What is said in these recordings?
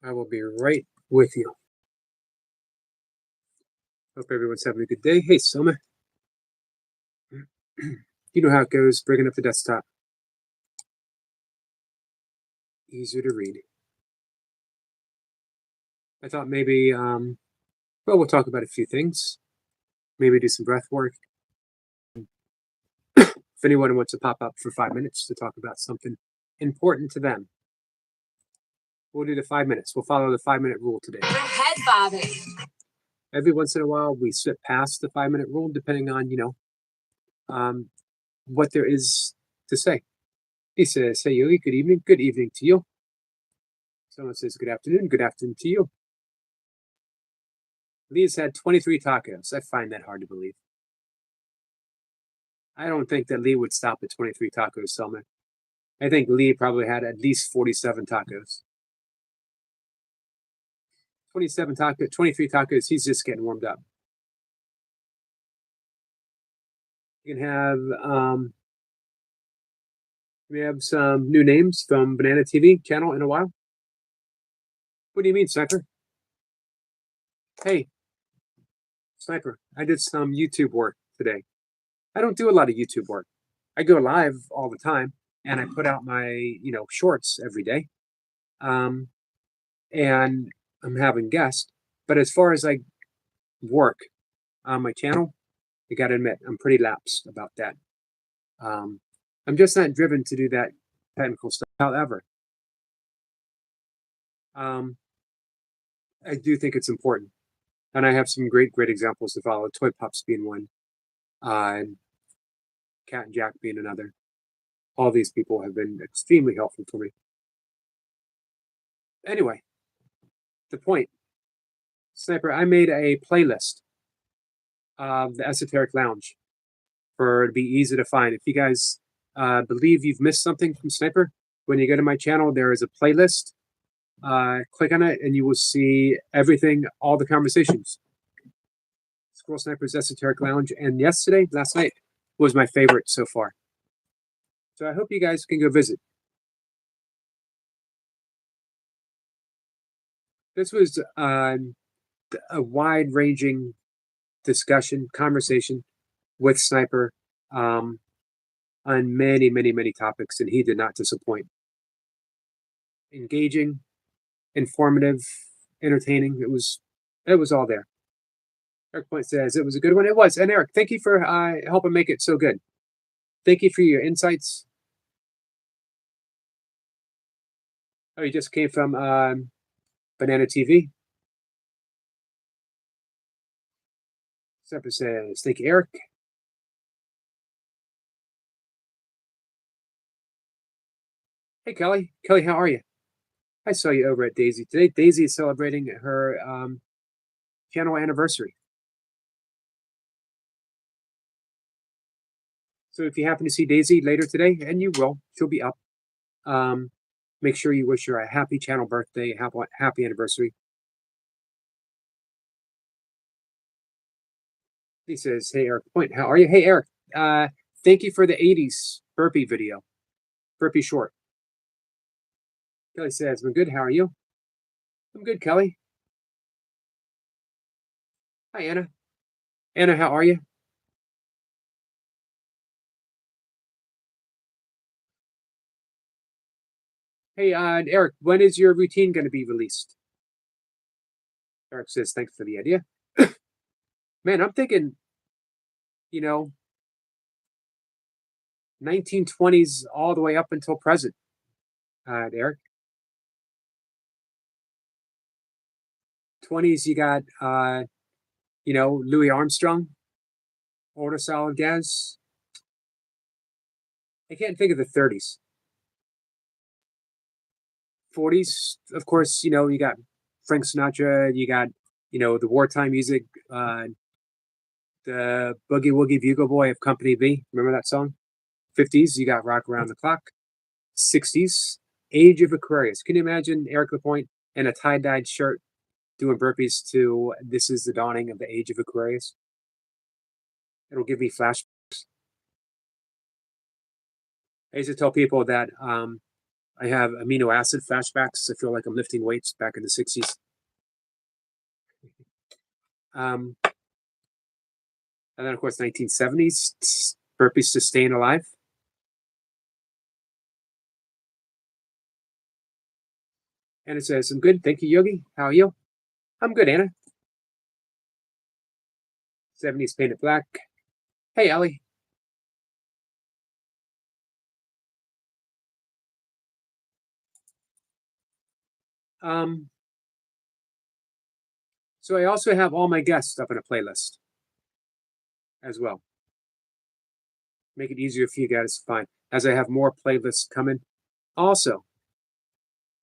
I will be right with you. Hope everyone's having a good day. Hey, Soma. You know how it goes, bringing up the desktop. Easier to read. I thought maybe, we'll talk about a few things. Maybe do some breath work. If anyone wants to pop up for 5 minutes to talk about something important to them, we'll do the 5 minutes. We'll follow the 5-minute rule today. Your head bobbing. Every once in a while, we slip past the 5-minute rule, depending on, what there is to say. He says, "Hey, Yogi, good evening. Good evening to you." Someone says, "Good afternoon. Good afternoon to you." Lee's had 23 tacos. I find that hard to believe. I don't think that Lee would stop at 23 tacos, Selma. I think Lee probably had at least 47 tacos. 27 tacos, 23 tacos, he's just getting warmed up. You can have, we have some new names from Banana TV channel in a while. What do you mean, Sniper? Hey, Sniper, I did some YouTube work today. I don't do a lot of YouTube work. I go live all the time and I put out my, shorts every day. And I'm having guests. But as far as like work on my channel, I gotta admit, I'm pretty lapsed about that. I'm just not driven to do that technical stuff. However, I do think it's important. And I have some great examples to follow. Toy Pups being one, and Cat and Jack being another. All these people have been extremely helpful for me. Anyway, the point. Sniper, I made a playlist of the Esoteric Lounge for it to be easy to find. If you guys believe you've missed something from Sniper, when you go to my channel, there is a playlist. Click on it and you will see everything, all the conversations. Squirrel Sniper's Esoteric Lounge, and last night, was my favorite so far. So I hope you guys can go visit. This was a wide-ranging conversation with Sniper on many topics, and he did not disappoint. Engaging, informative, entertaining. It was all there. Eric Point says it was a good one. It was. And Eric, thank you for helping make it so good. Thank you for your insights. Oh, you just came from Banana TV. Sniper says, thank you, Eric. Hey, Kelly. Kelly, how are you? I saw you over at Daisy today. Daisy is celebrating her channel anniversary. So if you happen to see Daisy later today, and you will, she'll be up. Make sure you wish her a happy channel birthday, happy anniversary. He says, hey, Eric Point, how are you? Hey, Eric, thank you for the 80s burpee video, burpee short. Kelly says, I'm good. How are you? I'm good, Kelly. Hi, Anna. Anna, how are you? Hey, Eric, when is your routine going to be released? Eric says, thanks for the idea. Man, I'm thinking, 1920s all the way up until present, Eric. 20s, you got, Louis Armstrong, older solid gas. I can't think of the 30s. 40s, of course, you got Frank Sinatra, you got, the wartime music, the Boogie Woogie Bugle Boy of Company B. Remember that song? 50s, you got Rock Around the Clock. 60s, Age of Aquarius. Can you imagine Eric Lapointe in a tie-dyed shirt doing burpees to This Is the Dawning of the Age of Aquarius? It'll give me flashbacks. I used to tell people that I have amino acid flashbacks. I feel like I'm lifting weights back in the 60s. And then, of course, 1970s, Burpees to Staying Alive. Anna says, I'm good. Thank you, Yogi. How are you? I'm good, Anna. 70s Painted Black. Hey, Ellie. So I also have all my guests up in a playlist as well. Make it easier for you guys to find as I have more playlists coming. Also,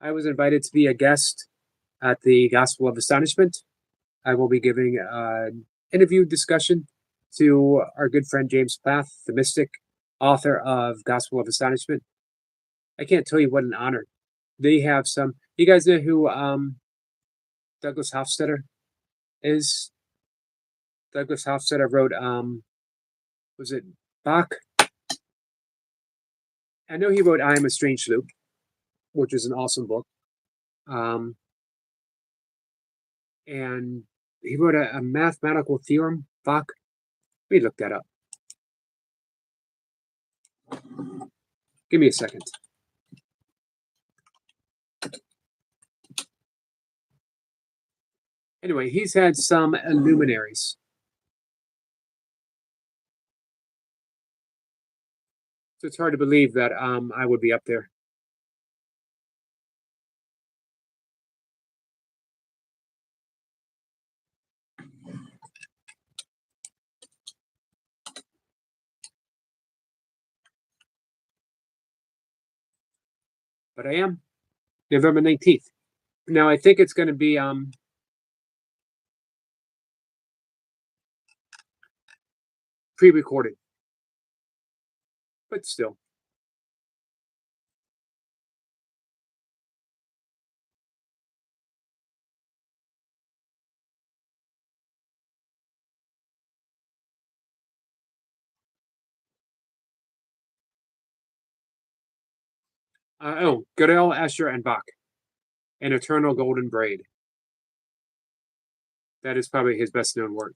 I was invited to be a guest at the Gospel of Astonishment. I will be giving an interview discussion to our good friend James Plath, the mystic, author of Gospel of Astonishment. I can't tell you what an honor. They have some. You guys know who Douglas Hofstadter is? Douglas Hofstadter wrote was it Bach? I know he wrote I Am a Strange Loop, which is an awesome book. And he wrote a mathematical theorem, Bach. Let me look that up. Give me a second. Anyway, he's had some luminaries. So it's hard to believe that I would be up there. But I am. November 19th. Now I think it's going to be pre-recorded. But still. Gödel, Escher, and Bach. An Eternal Golden Braid. That is probably his best known work.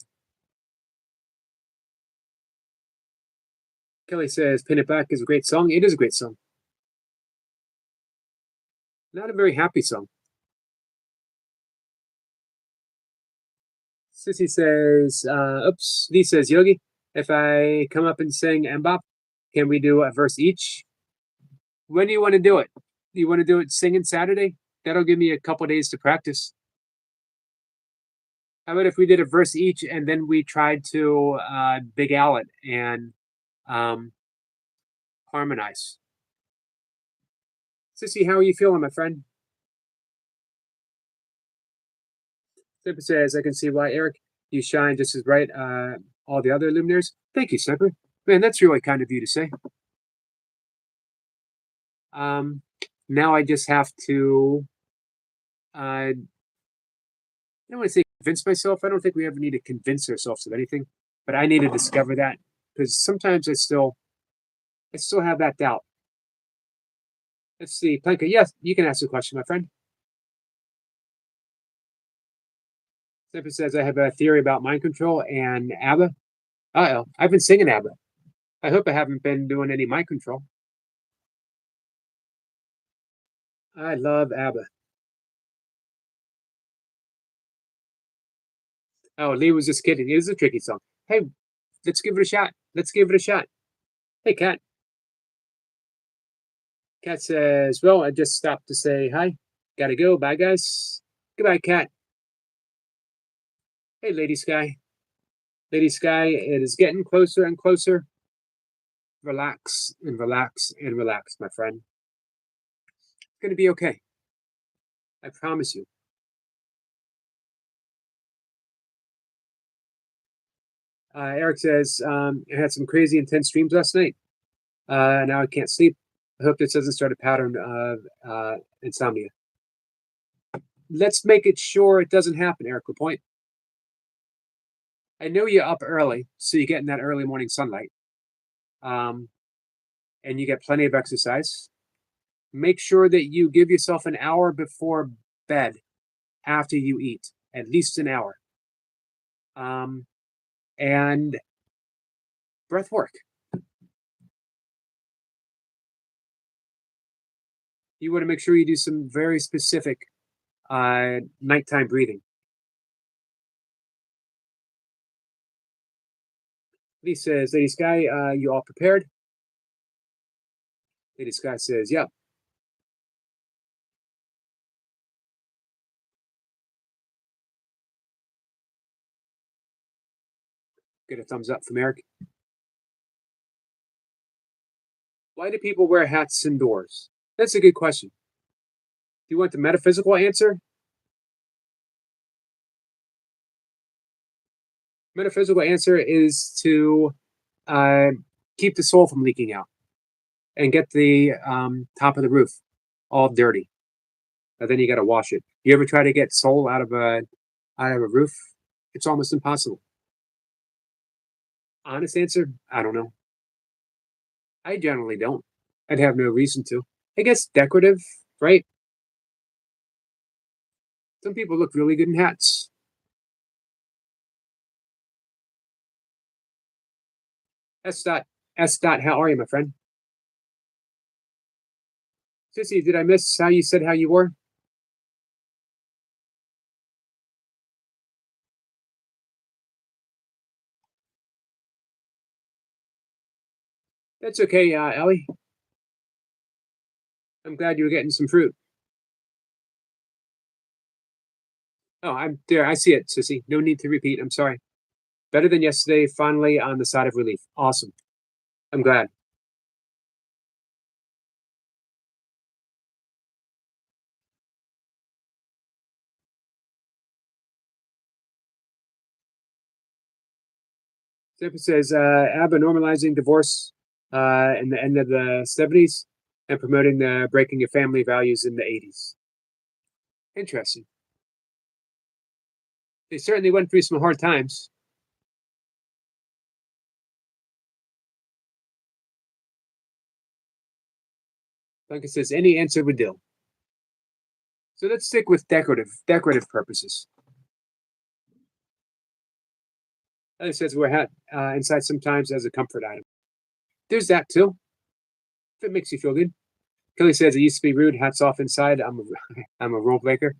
Kelly says, Pin It Back is a great song. It is a great song. Not a very happy song. Sissy says, Lee says, Yogi, if I come up and sing Mbop, can we do a verse each? When do you want to do it? Do you want to do it singing Saturday? That'll give me a couple days to practice. How about if we did a verse each and then we tried to Big Al it and harmonize? Sissy, how are you feeling, my friend? Sniper says, I can see why, Eric, you shine just as bright all the other luminaries. Thank you, Sniper. Man, that's really kind of you to say. Now I just have to I don't want to say convince myself. I don't think we ever need to convince ourselves of anything, but I need to discover that because sometimes I still have that doubt. Let's see, Planka. Yes, you can ask a question, my friend. Sniper says I have a theory about mind control and ABBA. Uh-oh, I've been singing ABBA. I hope I haven't been doing any mind control. I love ABBA. Oh, Lee was just kidding. It is a tricky song. Hey, let's give it a shot. Let's give it a shot. Hey, Kat. Kat says, well, I just stopped to say hi. Gotta go. Bye, guys. Goodbye, Kat. Hey, Lady Sky. Lady Sky, it is getting closer and closer. Relax and relax and relax, my friend. It's going to be okay. I promise you. Eric says, I had some crazy intense dreams last night. Now I can't sleep. I hope this doesn't start a pattern of insomnia. Let's make it sure it doesn't happen, Eric Lapointe. I know you're up early, so you're getting that early morning sunlight. And you get plenty of exercise. Make sure that you give yourself an hour before bed after you eat, at least an hour. Um, and breath work. You want to make sure you do some very specific nighttime breathing. He says, Lady Sky, you all prepared? Lady Sky says, yep. Get a thumbs up from Eric. Why do people wear hats indoors? That's a good question. Do you want the metaphysical answer? Metaphysical answer is to uh, keep the soul from leaking out and get the top of the roof all dirty. And then you got to wash it. You ever try to get soul out of a roof? It's almost impossible. Honest answer, I don't know. I generally don't. I'd have no reason to. I guess decorative, right? Some people look really good in hats. S dot, how are you, my friend? Sissy, did I miss how you said how you were? That's okay, Ellie. I'm glad you were getting some fruit. Oh, I'm there. I see it, Sissy. No need to repeat. I'm sorry. Better than yesterday, finally on the side of relief. Awesome. I'm glad. Zephyr says ABBA normalizing divorce in the end of the 70s and promoting the breaking of family values in the 80s. Interesting. They certainly went through some hard times. Like it says, any answer would do. So let's stick with decorative purposes. It says we're hat inside sometimes as a comfort item. There's that too. If it makes you feel good. Kelly says it used to be rude. Hats off inside. I'm a role breaker.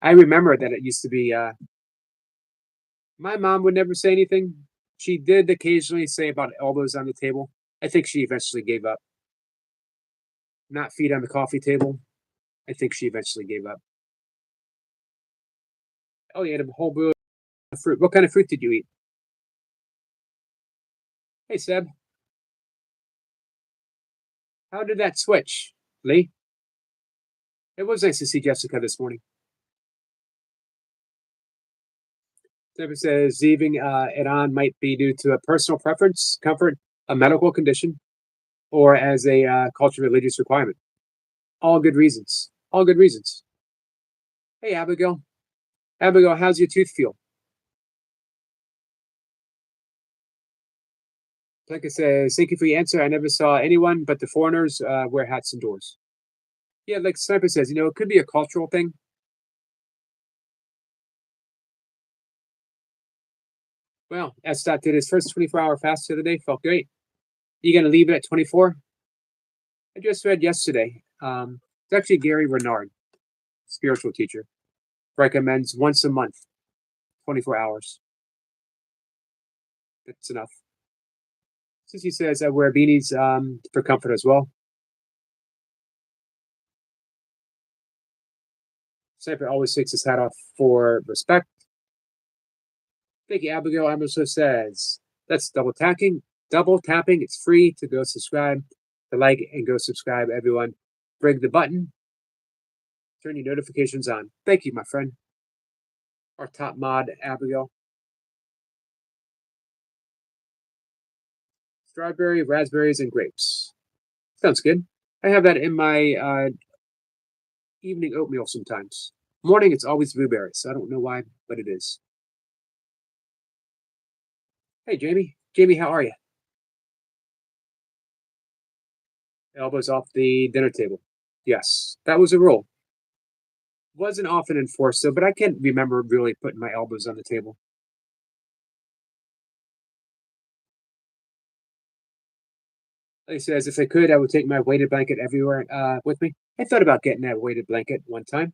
I remember that it used to be. My mom would never say anything. She did occasionally say about elbows on the table. I think she eventually gave up. Not feet on the coffee table. I think she eventually gave up. Oh, you had a whole brew of fruit. What kind of fruit did you eat? Hey, Seb. How did that switch, Lee? It was nice to see Jessica this morning. Seb says leaving it on might be due to a personal preference, comfort, a medical condition, or as a cultural religious requirement. All good reasons. All good reasons. Hey, Abigail. Abigail, how's your tooth feel? Like I said, thank you for your answer. I never saw anyone but the foreigners wear hats indoors. Yeah, like Sniper says, it could be a cultural thing. Well, Estat did his first 24-hour fast the other day. Felt great. You going to leave it at 24? I just read yesterday. It's actually Gary Renard, spiritual teacher, recommends once a month, 24 hours. That's enough. Since he says I wear beanies for comfort as well. Sniper always takes his hat off for respect. Thank you, Abigail Amerso says. That's double tapping. Double tapping. It's free to go subscribe, to like, and go subscribe, everyone. Bring the button. Turn your notifications on. Thank you, my friend. Our top mod, Abigail. Strawberry, raspberries, and grapes. Sounds good. I have that in my evening oatmeal sometimes. Morning, it's always blueberries. I don't know why, but it is. Hey, Jamie. Jamie, how are you? Elbows off the dinner table. Yes, that was a rule. Wasn't often enforced though, but I can't remember really putting my elbows on the table. Like I says, if I could, I would take my weighted blanket everywhere with me. I thought about getting that weighted blanket one time.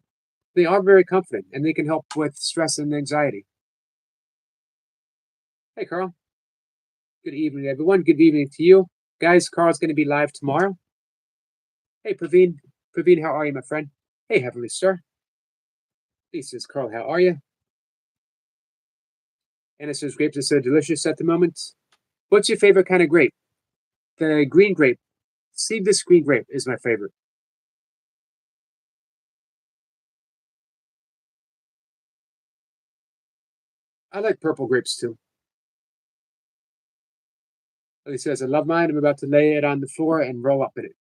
They are very comforting and they can help with stress and anxiety. Hey, Carl. Good evening, everyone. Good evening to you. Guys, Carl's going to be live tomorrow. Hey, Praveen. Praveen, how are you, my friend? Hey, Heavenly Star. He says, Carl, how are you? And it says, grapes are so delicious at the moment. What's your favorite kind of grape? The green grape. Seedless green grape is my favorite. I like purple grapes too. He says, I love mine. I'm about to lay it on the floor and roll up in it.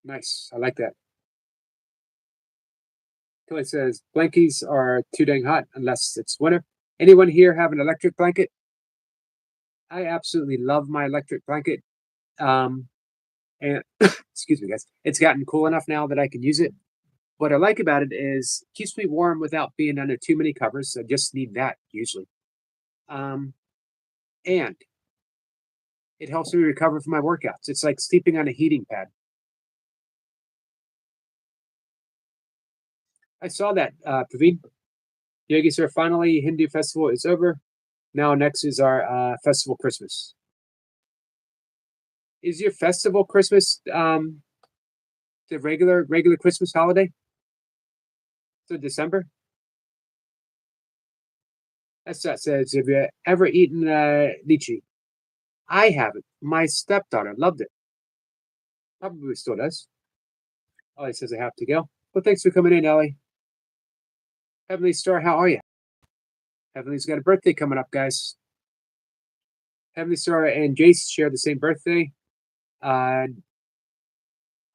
Nice. I like that. Kelly says, blankies are too dang hot unless it's winter. Anyone here have an electric blanket? I absolutely love my electric blanket. Um, and excuse me, guys. It's gotten cool enough now that I can use it. What I like about it is it keeps me warm without being under too many covers. I just need that usually. Um, and it helps me recover from my workouts. It's like sleeping on a heating pad. I saw that, Praveen. Yogi Sir, finally, Hindu festival is over. Now, next is our festival Christmas. Is your festival Christmas the regular Christmas holiday? So December? That says, have you ever eaten lychee? I haven't. My stepdaughter loved it. Probably still does. Ellie says I have to go. Well, thanks for coming in, Ellie. Heavenly Star, how are you? Heavenly's got a birthday coming up, guys. Heavenly Star and Jace share the same birthday. Uh,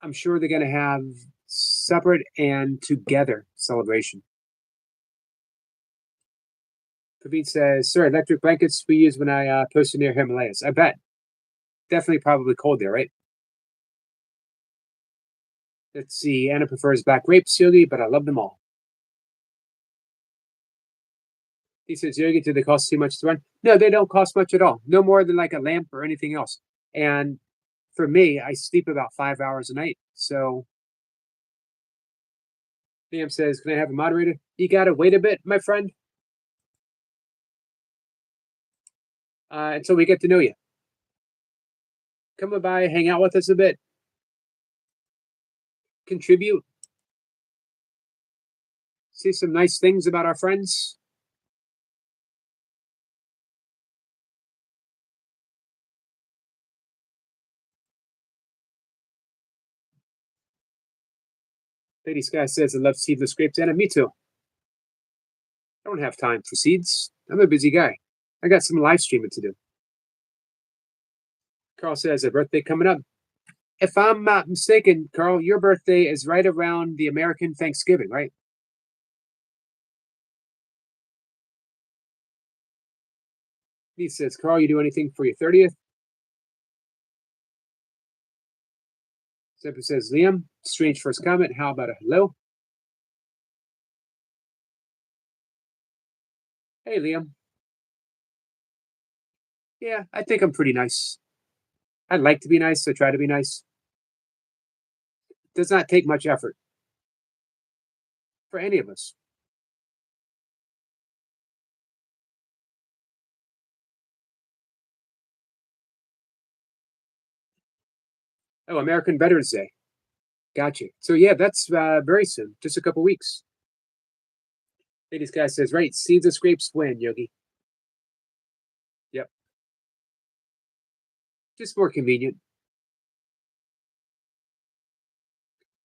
I'm sure they're going to have separate and together celebration. Praveen says, Sir, electric blankets we use when I posted near Himalayas. I bet. Definitely probably cold there, right? Let's see. Anna prefers black grapes, Yogi, but I love them all. He says, Yogi, do they cost too much to run? No, they don't cost much at all. No more than like a lamp or anything else. And for me, I sleep about 5 hours a night. So Liam says, Can I have a moderator? You got to wait a bit, my friend, until we get to know you. Come by, hang out with us a bit, contribute, see some nice things about our friends. Lady Sky says, I love seedless grapes. Anna, me too. I don't have time for seeds. I'm a busy guy. I got some live streaming to do. Carl says, a birthday coming up. If I'm not mistaken, Carl, your birthday is right around the American Thanksgiving, right? He says, Carl, you do anything for your 30th? Zephyr says, Liam, strange first comment. How about a hello? Hey, Liam. Yeah, I think I'm pretty nice. I like to be nice, so try to be nice. It does not take much effort for any of us. Oh, American Veterans Day. Gotcha. So yeah, that's very soon, just a couple weeks. Ladies guy says, right, seeds and scrapes win, Yogi. Yep. Just more convenient.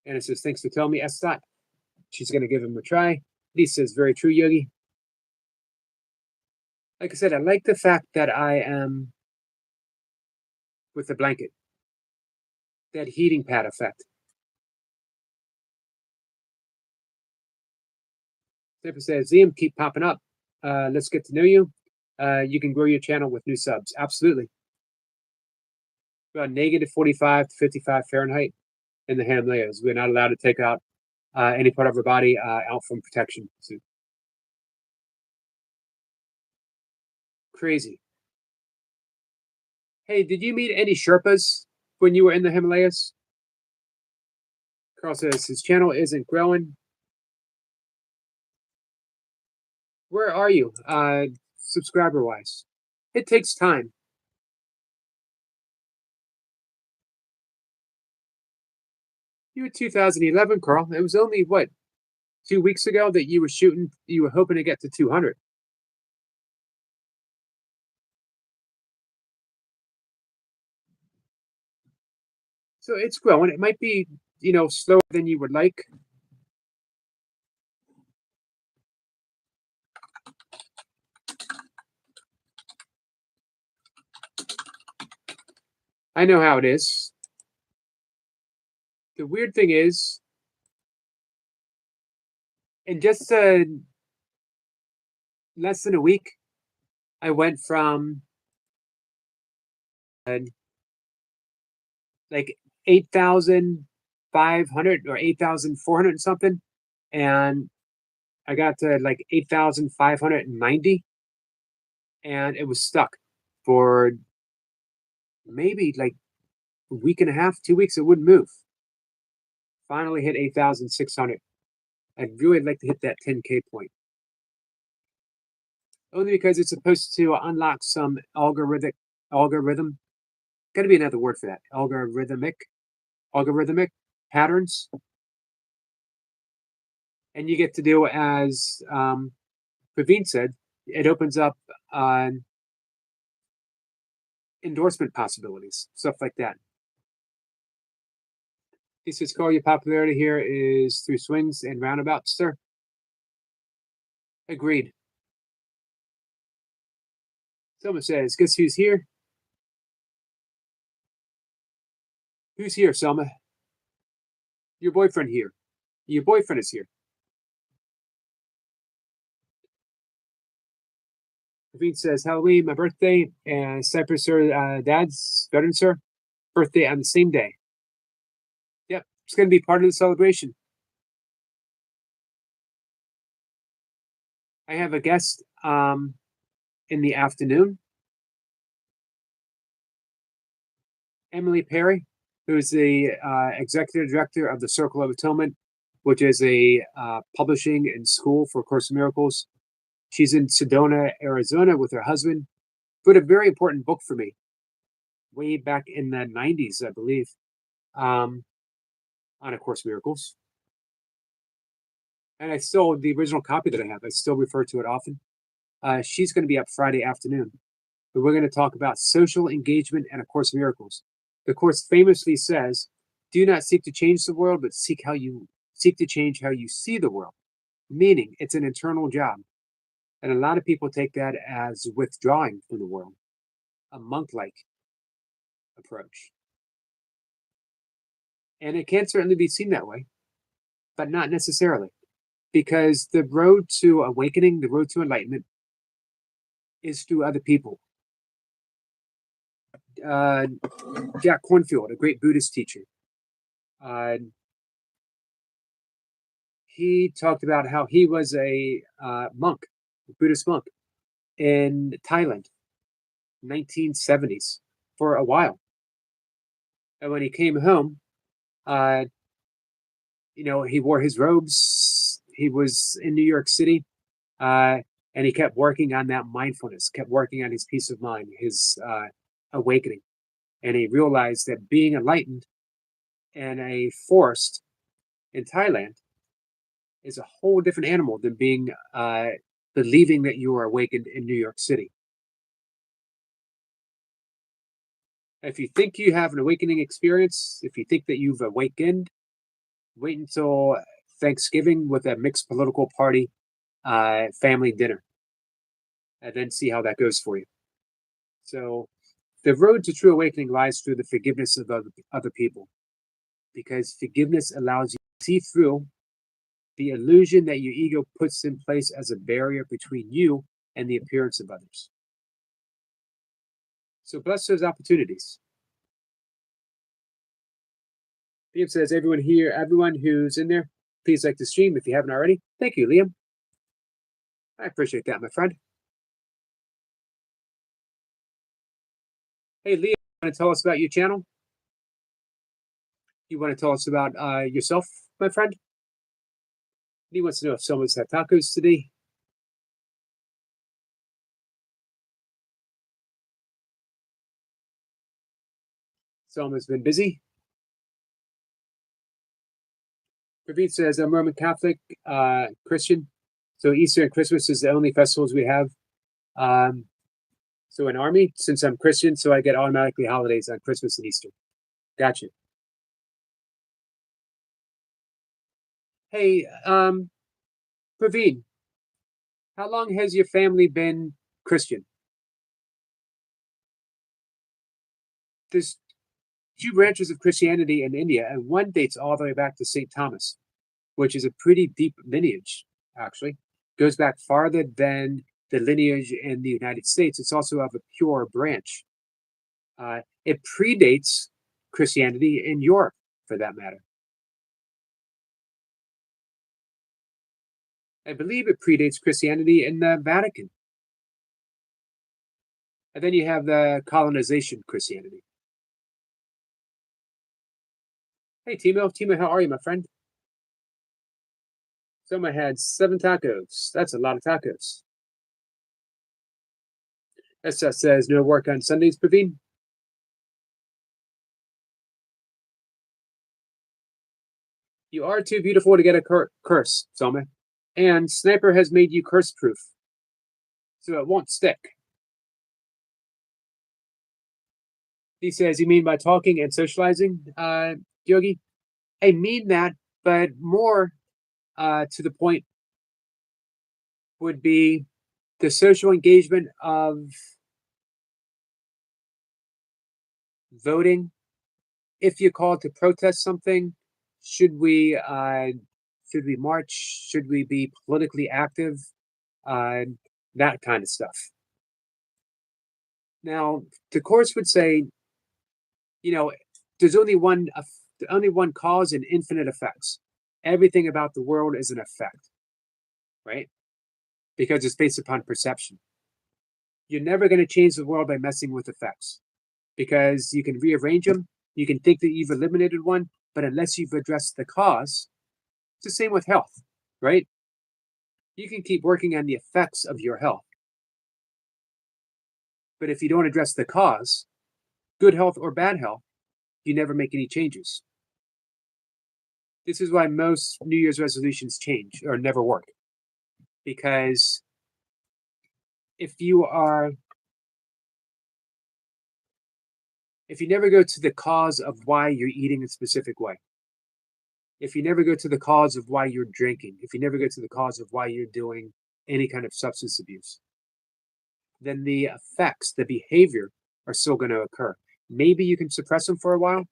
And it says, thanks for telling me, S. Dot. She's gonna give him a try. Lee says, very true, Yogi. Like I said, I like the fact that I am with the blanket. That heating pad effect. Zipper says, Liam, keep popping up. Let's get to know you. You can grow your channel with new subs. Absolutely. About negative 45 to 55 Fahrenheit. in the Himalayas. We're not allowed to take out any part of our body out from protection. So, crazy. Hey, did you meet any Sherpas when you were in the Himalayas? Carl says his channel isn't growing. Where are you, subscriber wise? It takes time. You were 2011, Carl. It was only what, 2 weeks ago that you were shooting. You were hoping to get to 200. So it's growing. It might be, slower than you would like. I know how it is. The weird thing is, in just less than a week, I went from like 8,500 or 8,400 and something, and I got to like 8,590, and it was stuck for maybe like a week and a half, 2 weeks. It wouldn't move. Finally hit 8,600. I'd really like to hit that 10K point. Only because it's supposed to unlock some algorithm. Got to be another word for that. Algorithmic patterns. And you get to do, as Praveen said, it opens up endorsement possibilities, stuff like that. He says, Carl, your popularity here is through swings and roundabouts, sir. Agreed. Someone says, guess who's here? Who's here, Selma? Your boyfriend here. Your boyfriend is here. Praveen says, Halloween, my birthday, and Cypress, sir, dad's, veteran, sir, birthday on the same day. Yep, it's going to be part of the celebration. I have a guest in the afternoon, Emily Perry, who is the executive director of the Circle of Atonement, which is a publishing and school for Course in Miracles. She's in Sedona, Arizona with her husband. Wrote a very important book for me way back in the 90s, I believe, on A Course in Miracles. And I still, the original copy that I have, I still refer to it often. She's going to be up Friday afternoon. But we're going to talk about social engagement and A Course in Miracles. The Course famously says, do not seek to change the world, but seek to change how you see the world. Meaning, it's an internal job. And a lot of people take that as withdrawing from the world, a monk-like approach. And it can certainly be seen that way, but not necessarily. Because the road to awakening, the road to enlightenment, is through other people. Jack Kornfield, a great Buddhist teacher, he talked about how he was a monk, a Buddhist monk in Thailand, 1970s, for a while. And when he came home, he wore his robes. He was in New York City, and he kept working on that mindfulness, kept working on his peace of mind, his awakening. And he realized that being enlightened in a forest in Thailand is a whole different animal than being believing that you are awakened in New York City. If you think you have an awakening experience, if you think that you've awakened, wait until Thanksgiving with a mixed political party family dinner, and then see how that goes for you. So the road to true awakening lies through the forgiveness of other people, because forgiveness allows you to see through the illusion that your ego puts in place as a barrier between you and the appearance of others. So bless those opportunities. Liam says, everyone who's in there, please like the stream if you haven't already. Thank you, Liam. I appreciate that, my friend. Hey, Liam, you want to tell us about your channel? You want to tell us about yourself, my friend? He wants to know if someone's had tacos today. Someone's been busy. Praveen says, I'm Roman Catholic, Christian. So Easter and Christmas is the only festivals we have. So in Army, since I'm Christian, so I get automatically holidays on Christmas and Easter. Gotcha. Hey, Praveen, how long has your family been Christian? There's two branches of Christianity in India, and one dates all the way back to St. Thomas, which is a pretty deep lineage, actually. Goes back farther than the lineage in the United States. It's also of a pure branch. It predates Christianity in Europe, for that matter. I believe it predates Christianity in the Vatican. And then you have the colonization Christianity. Hey, Timo, how are you, my friend? Someone had 7 tacos. That's a lot of tacos. SS says, no work on Sundays, Praveen? You are too beautiful to get a curse, Soma. And Sniper has made you curse proof. So it won't stick. He says, you mean by talking and socializing, Yogi? I mean that, but more to the point would be the social engagement of voting. If you're called to protest something, should we march? Should we be politically active? That kind of stuff. Now, the courts would say, there's only one cause and infinite effects. Everything about the world is an effect, right? Because it's based upon perception. You're never going to change the world by messing with effects, because you can rearrange them. You can think that you've eliminated one, but unless you've addressed the cause, it's the same with health, right? You can keep working on the effects of your health, but if you don't address the cause, good health or bad health, you never make any changes. This is why most New Year's resolutions change or never work. Because if you never go to the cause of why you're eating a specific way, if you never go to the cause of why you're drinking, if you never go to the cause of why you're doing any kind of substance abuse, then the effects, the behavior are still going to occur. Maybe you can suppress them for a while.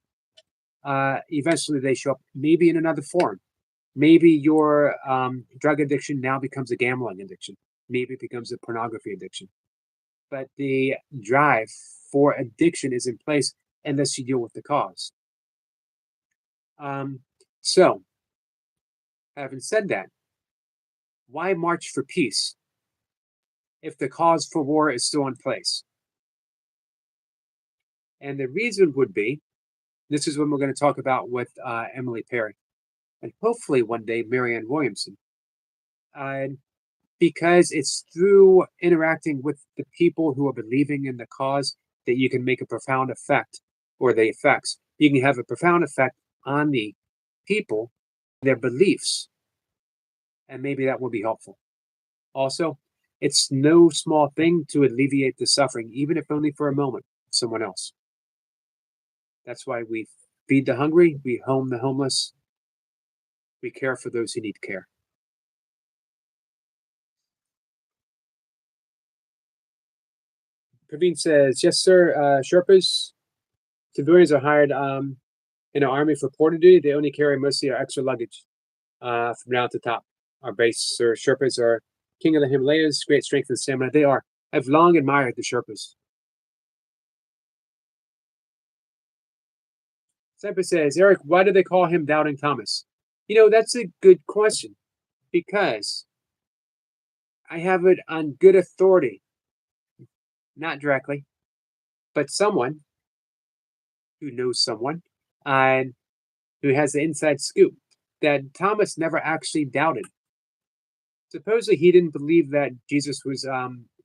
Eventually they show up, maybe in another form. Maybe your drug addiction now becomes a gambling addiction. Maybe it becomes a pornography addiction. But the drive for addiction is in place unless you deal with the cause. So, having said that, why march for peace if the cause for war is still in place? And the reason would be, this is what we're going to talk about with Emily Perry, and hopefully one day Marianne Williamson. Because it's through interacting with the people who are believing in the cause that you can make a profound effect, or the effects. You can have a profound effect on the people, their beliefs, and maybe that will be helpful. Also, it's no small thing to alleviate the suffering, even if only for a moment, of someone else. That's why we feed the hungry, we home the homeless, we care for those who need care. Praveen says, yes, sir. Sherpas, civilians are hired in the Army for porter duty. They only carry mostly our extra luggage from down to top. Our base, sir, Sherpas are king of the Himalayas, great strength and stamina. They are. I've long admired the Sherpas. Sniper says, Eric, why do they call him Doubting Thomas? You know, that's a good question because I have it on good authority, not directly, but someone who knows someone and who has the inside scoop that Thomas never actually doubted. Supposedly, he didn't believe that Jesus was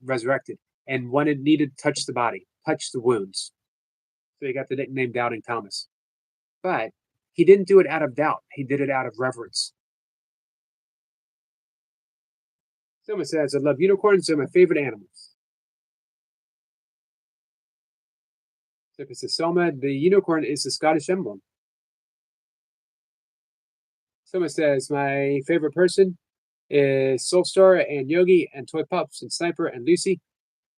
resurrected and needed to touch the body, touch the wounds. So he got the nickname Doubting Thomas. But he didn't do it out of doubt. He did it out of reverence. Someone says, I love unicorns. They're my favorite animals. So if it's a Selma, the unicorn is the Scottish emblem. Someone says, my favorite person is Soulstar and Yogi and Toy Pups and Sniper and Lucy.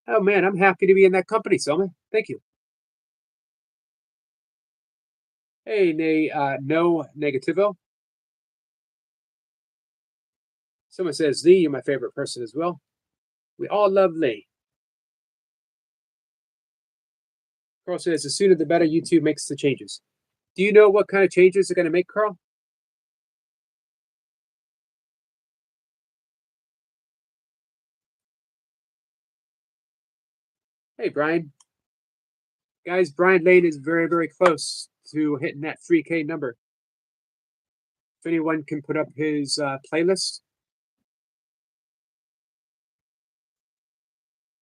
Oh man, I'm happy to be in that company, Selma. Thank you. Hey, no negativo. Someone says, Lee, you're my favorite person as well. We all love Lee. Carl says, the sooner the better YouTube makes the changes. Do you know what kind of changes they're going to make, Carl? Hey, Brian. Guys, Brian Lane is very, very close to hitting that 3K number. If anyone can put up his playlist.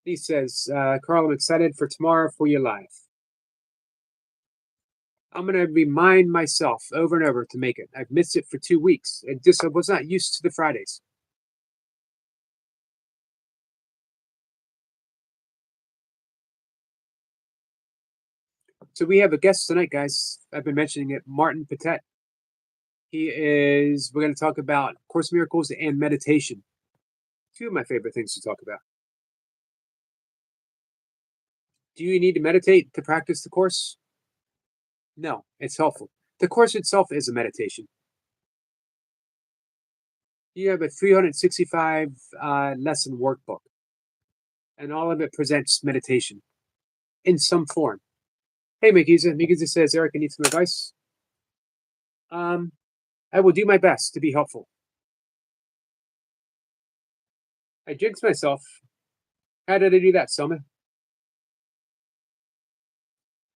He says, Carl, I'm excited for tomorrow for your live. I'm going to remind myself over and over to make it. I've missed it for 2 weeks. I was not used to the Fridays. So we have a guest tonight, guys. I've been mentioning it, Martin Patet. We're going to talk about Course in Miracles and meditation. Two of my favorite things to talk about. Do you need to meditate to practice the Course? No, it's helpful. The Course itself is a meditation. You have a 365 lesson workbook, and all of it presents meditation in some form. Hey, Mikiza. Mikiza says, Eric, I need some advice. I will do my best to be helpful. I jinxed myself. How did I do that, Selma?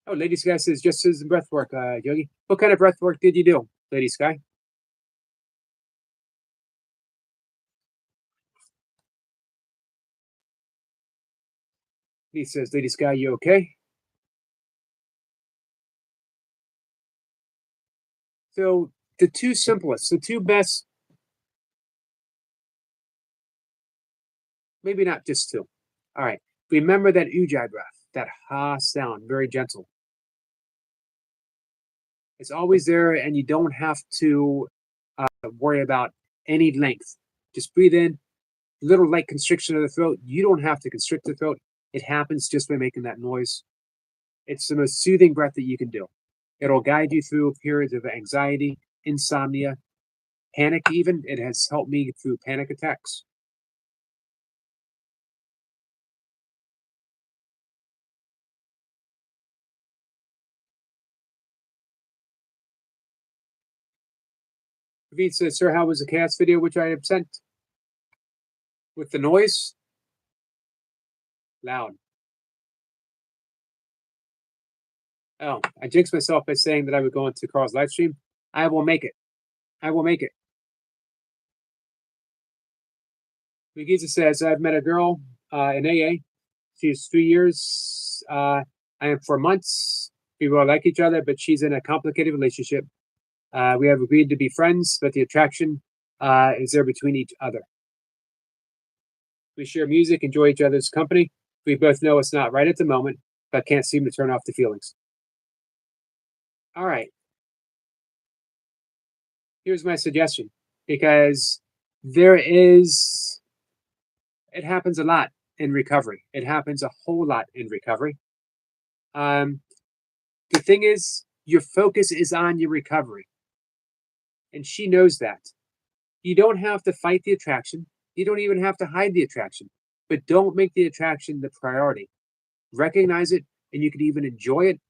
Oh, Lady Sky says, just as breath work, Yogi. What kind of breath work did you do, Lady Sky? He says, Lady Sky, you okay? So the two simplest, the two best, maybe not just two. All right. Remember that ujjayi breath, that ha sound, very gentle. It's always there, and you don't have to worry about any length. Just breathe in, little light constriction of the throat. You don't have to constrict the throat. It happens just by making that noise. It's the most soothing breath that you can do. It'll guide you through periods of anxiety, insomnia, panic even. It has helped me through panic attacks. David says, sir, how was the chaos video which I have sent? With the noise? Loud. Oh, I jinxed myself by saying that I would go into Carl's live stream. I will make it. I will make it. Migiza says, I've met a girl in AA. She's 3 years. I am 4 months. We will like each other, but she's in a complicated relationship. We have agreed to be friends, but the attraction is there between each other. We share music, enjoy each other's company. We both know it's not right at the moment, but can't seem to turn off the feelings. All right. Here's my suggestion, because it happens a lot in recovery. It happens a whole lot in recovery. The thing is, your focus is on your recovery. And she knows that. You don't have to fight the attraction. You don't even have to hide the attraction, but don't make the attraction the priority. Recognize it, and you can even enjoy it,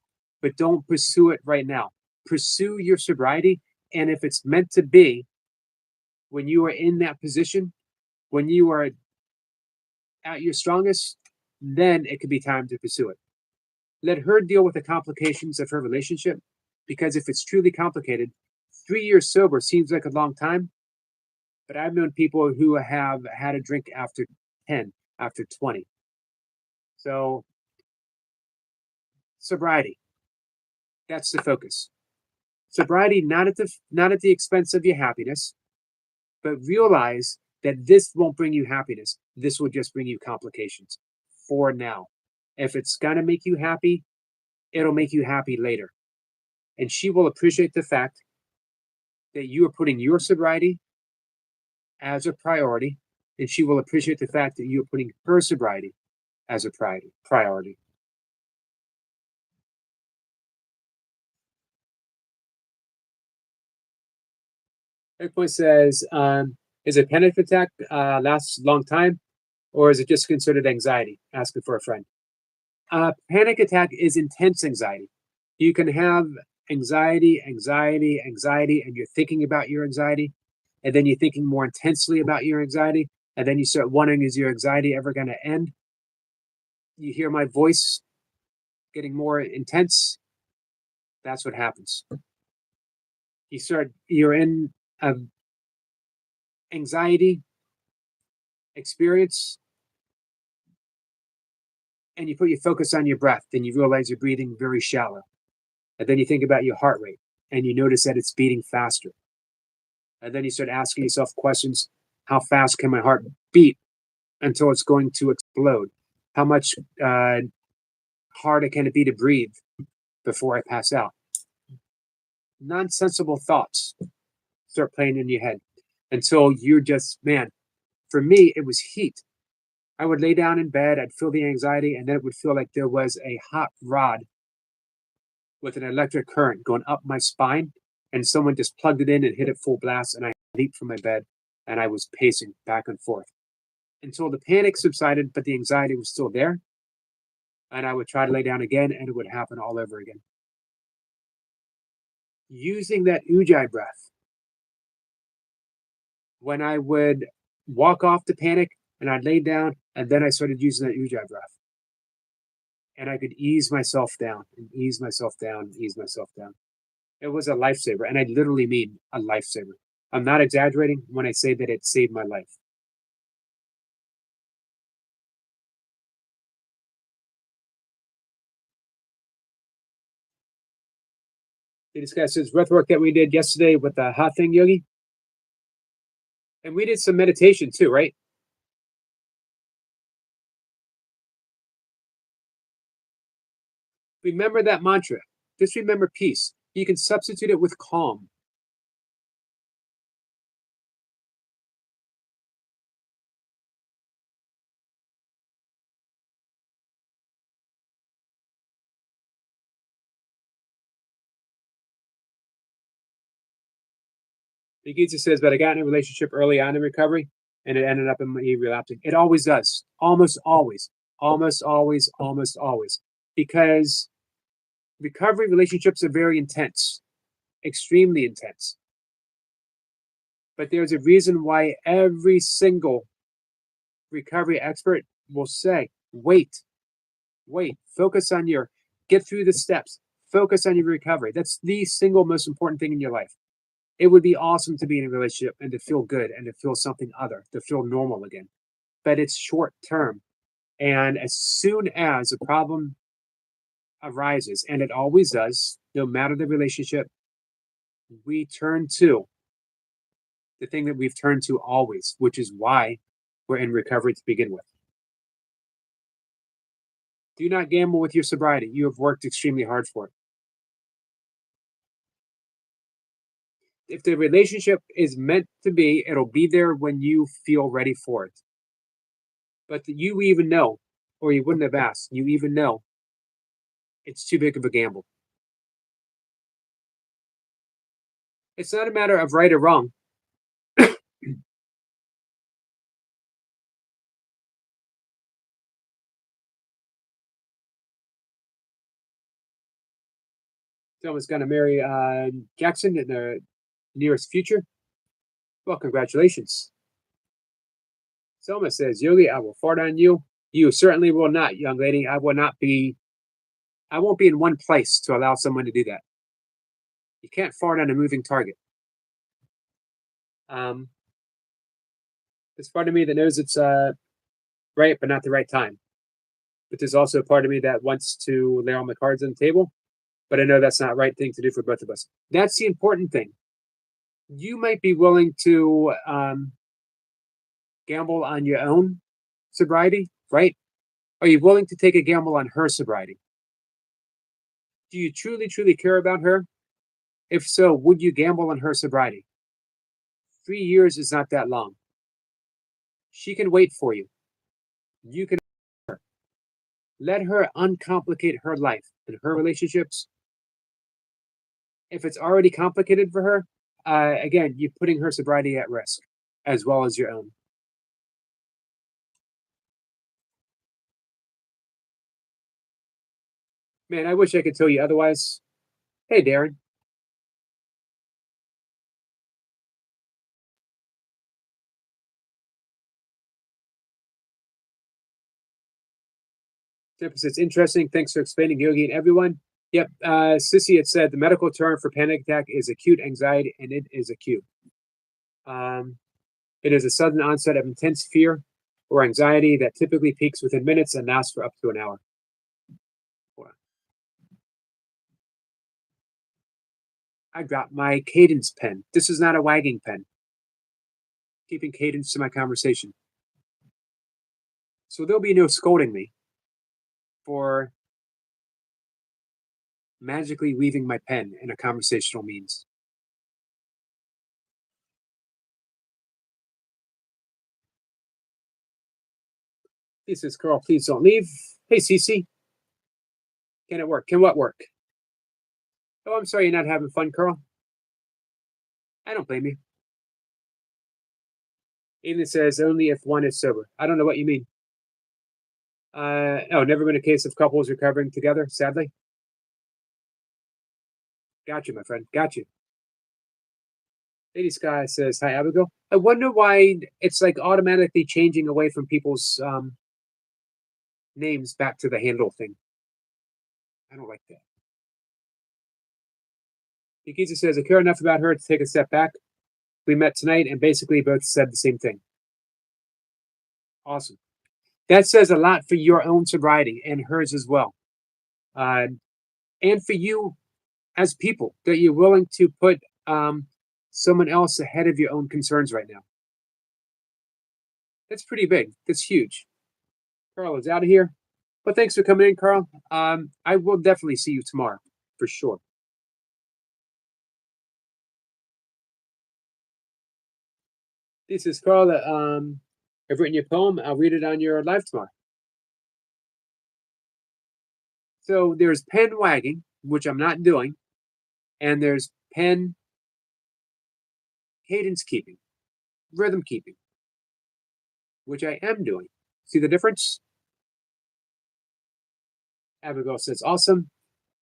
but don't pursue it right now. pursue your sobriety. And if it's meant to be, when you are in that position, when you are at your strongest, then it could be time to pursue it. Let her deal with the complications of her relationship, because if it's truly complicated, 3 years sober seems like a long time, but I've known people who have had a drink after 10, after 20. So, sobriety, that's the focus. Sobriety, not at the expense of your happiness, but realize that this won't bring you happiness. This will just bring you complications for now. If it's gonna make you happy, it'll make you happy later. And she will appreciate the fact that you are putting your sobriety as a priority, and she will appreciate the fact that you are putting her sobriety as a priority. Point says, is a panic attack lasts a long time, or is it just considered anxiety? Asking for a friend. Panic attack is intense anxiety. You can have anxiety, and you're thinking about your anxiety, and then you're thinking more intensely about your anxiety, and then you start wondering, is your anxiety ever going to end? You hear my voice getting more intense. That's what happens. You're in a anxiety experience, and you put your focus on your breath, then you realize you're breathing very shallow. And then you think about your heart rate, and you notice that it's beating faster. And then you start asking yourself questions: how fast can my heart beat until it's going to explode? How much harder can it be to breathe before I pass out? Nonsensical thoughts start playing in your head until you're just, man, for me, it was heat. I would lay down in bed, I'd feel the anxiety, and then it would feel like there was a hot rod with an electric current going up my spine, and someone just plugged it in and hit it full blast, and I leaped from my bed, and I was pacing back and forth until the panic subsided, but the anxiety was still there. And I would try to lay down again, and it would happen all over again. Using that ujjayi breath, when I would walk off the panic and I'd lay down, and then I started using that ujjayi breath. And I could ease myself down and ease myself down and ease myself down. It was a lifesaver, and I literally mean a lifesaver. I'm not exaggerating when I say that it saved my life. They discussed this breath work that we did yesterday with the hot thing yogi. And we did some meditation too, right? Remember that mantra. Just remember peace. You can substitute it with calm. Nagisa says, but I got in a relationship early on in recovery, and it ended up in me relapsing. It always does. Almost always. Almost always. Almost always. Because recovery relationships are very intense, extremely intense. But there's a reason why every single recovery expert will say, wait, focus on get through the steps, focus on your recovery. That's the single most important thing in your life. It would be awesome to be in a relationship and to feel good and to feel something other, to feel normal again. But it's short term. And as soon as a problem arises, and it always does, no matter the relationship, we turn to the thing that we've turned to always, which is why we're in recovery to begin with. Do not gamble with your sobriety. You have worked extremely hard for it. If the relationship is meant to be, it'll be there when you feel ready for it. But you even know, or you wouldn't have asked, you even know it's too big of a gamble. It's not a matter of right or wrong. Someone's going to marry Jackson in the nearest future. Well, congratulations. Selma says, Yogi, I will fart on you. You certainly will not, young lady. I won't be in one place to allow someone to do that. You can't fart on a moving target. There's part of me that knows it's right, but not the right time. But there's also a part of me that wants to lay all my cards on the table, but I know that's not the right thing to do for both of us. That's the important thing. You might be willing to gamble on your own sobriety, right? Are you willing to take a gamble on her sobriety? Do you truly, truly care about her? If so, would you gamble on her sobriety? 3 years is not that long. She can wait for you. You can let her uncomplicate her life and her relationships. If it's already complicated for her, again, you're putting her sobriety at risk as well as your own. Man, I wish I could tell you otherwise. Hey, Darren. It's interesting. Thanks for explaining, Yogi and everyone. Yep, Sissy had said the medical term for panic attack is acute anxiety, and it is acute. It is a sudden onset of intense fear or anxiety that typically peaks within minutes and lasts for up to an hour. I dropped my cadence pen. This is not a wagging pen. Keeping cadence to my conversation. So there'll be no scolding me for magically weaving my pen in a conversational means. This is Carl. Please don't leave. Hey, Cece. Can it work? Can what work? Oh, I'm sorry you're not having fun, Carl. I don't blame you. Ethan says only if one is sober. I don't know what you mean. Oh, never been a case of couples recovering together, sadly. Got you, my friend. Got you. Lady Sky says, hi, Abigail. I wonder why it's like automatically changing away from people's names back to the handle thing. I don't like that. Nikita says, I care enough about her to take a step back. We met tonight and basically both said the same thing. Awesome. That says a lot for your own sobriety and hers as well. And for you as people, that you're willing to put someone else ahead of your own concerns right now. That's pretty big. That's huge. Carl is out of here. But thanks for coming in, Carl. I will definitely see you tomorrow for sure. This is Carl. I've written your poem. I'll read it on your live tomorrow. So there's pen wagging, which I'm not doing, and there's pen cadence keeping, rhythm keeping, which I am doing. See the difference? Abigail says, awesome.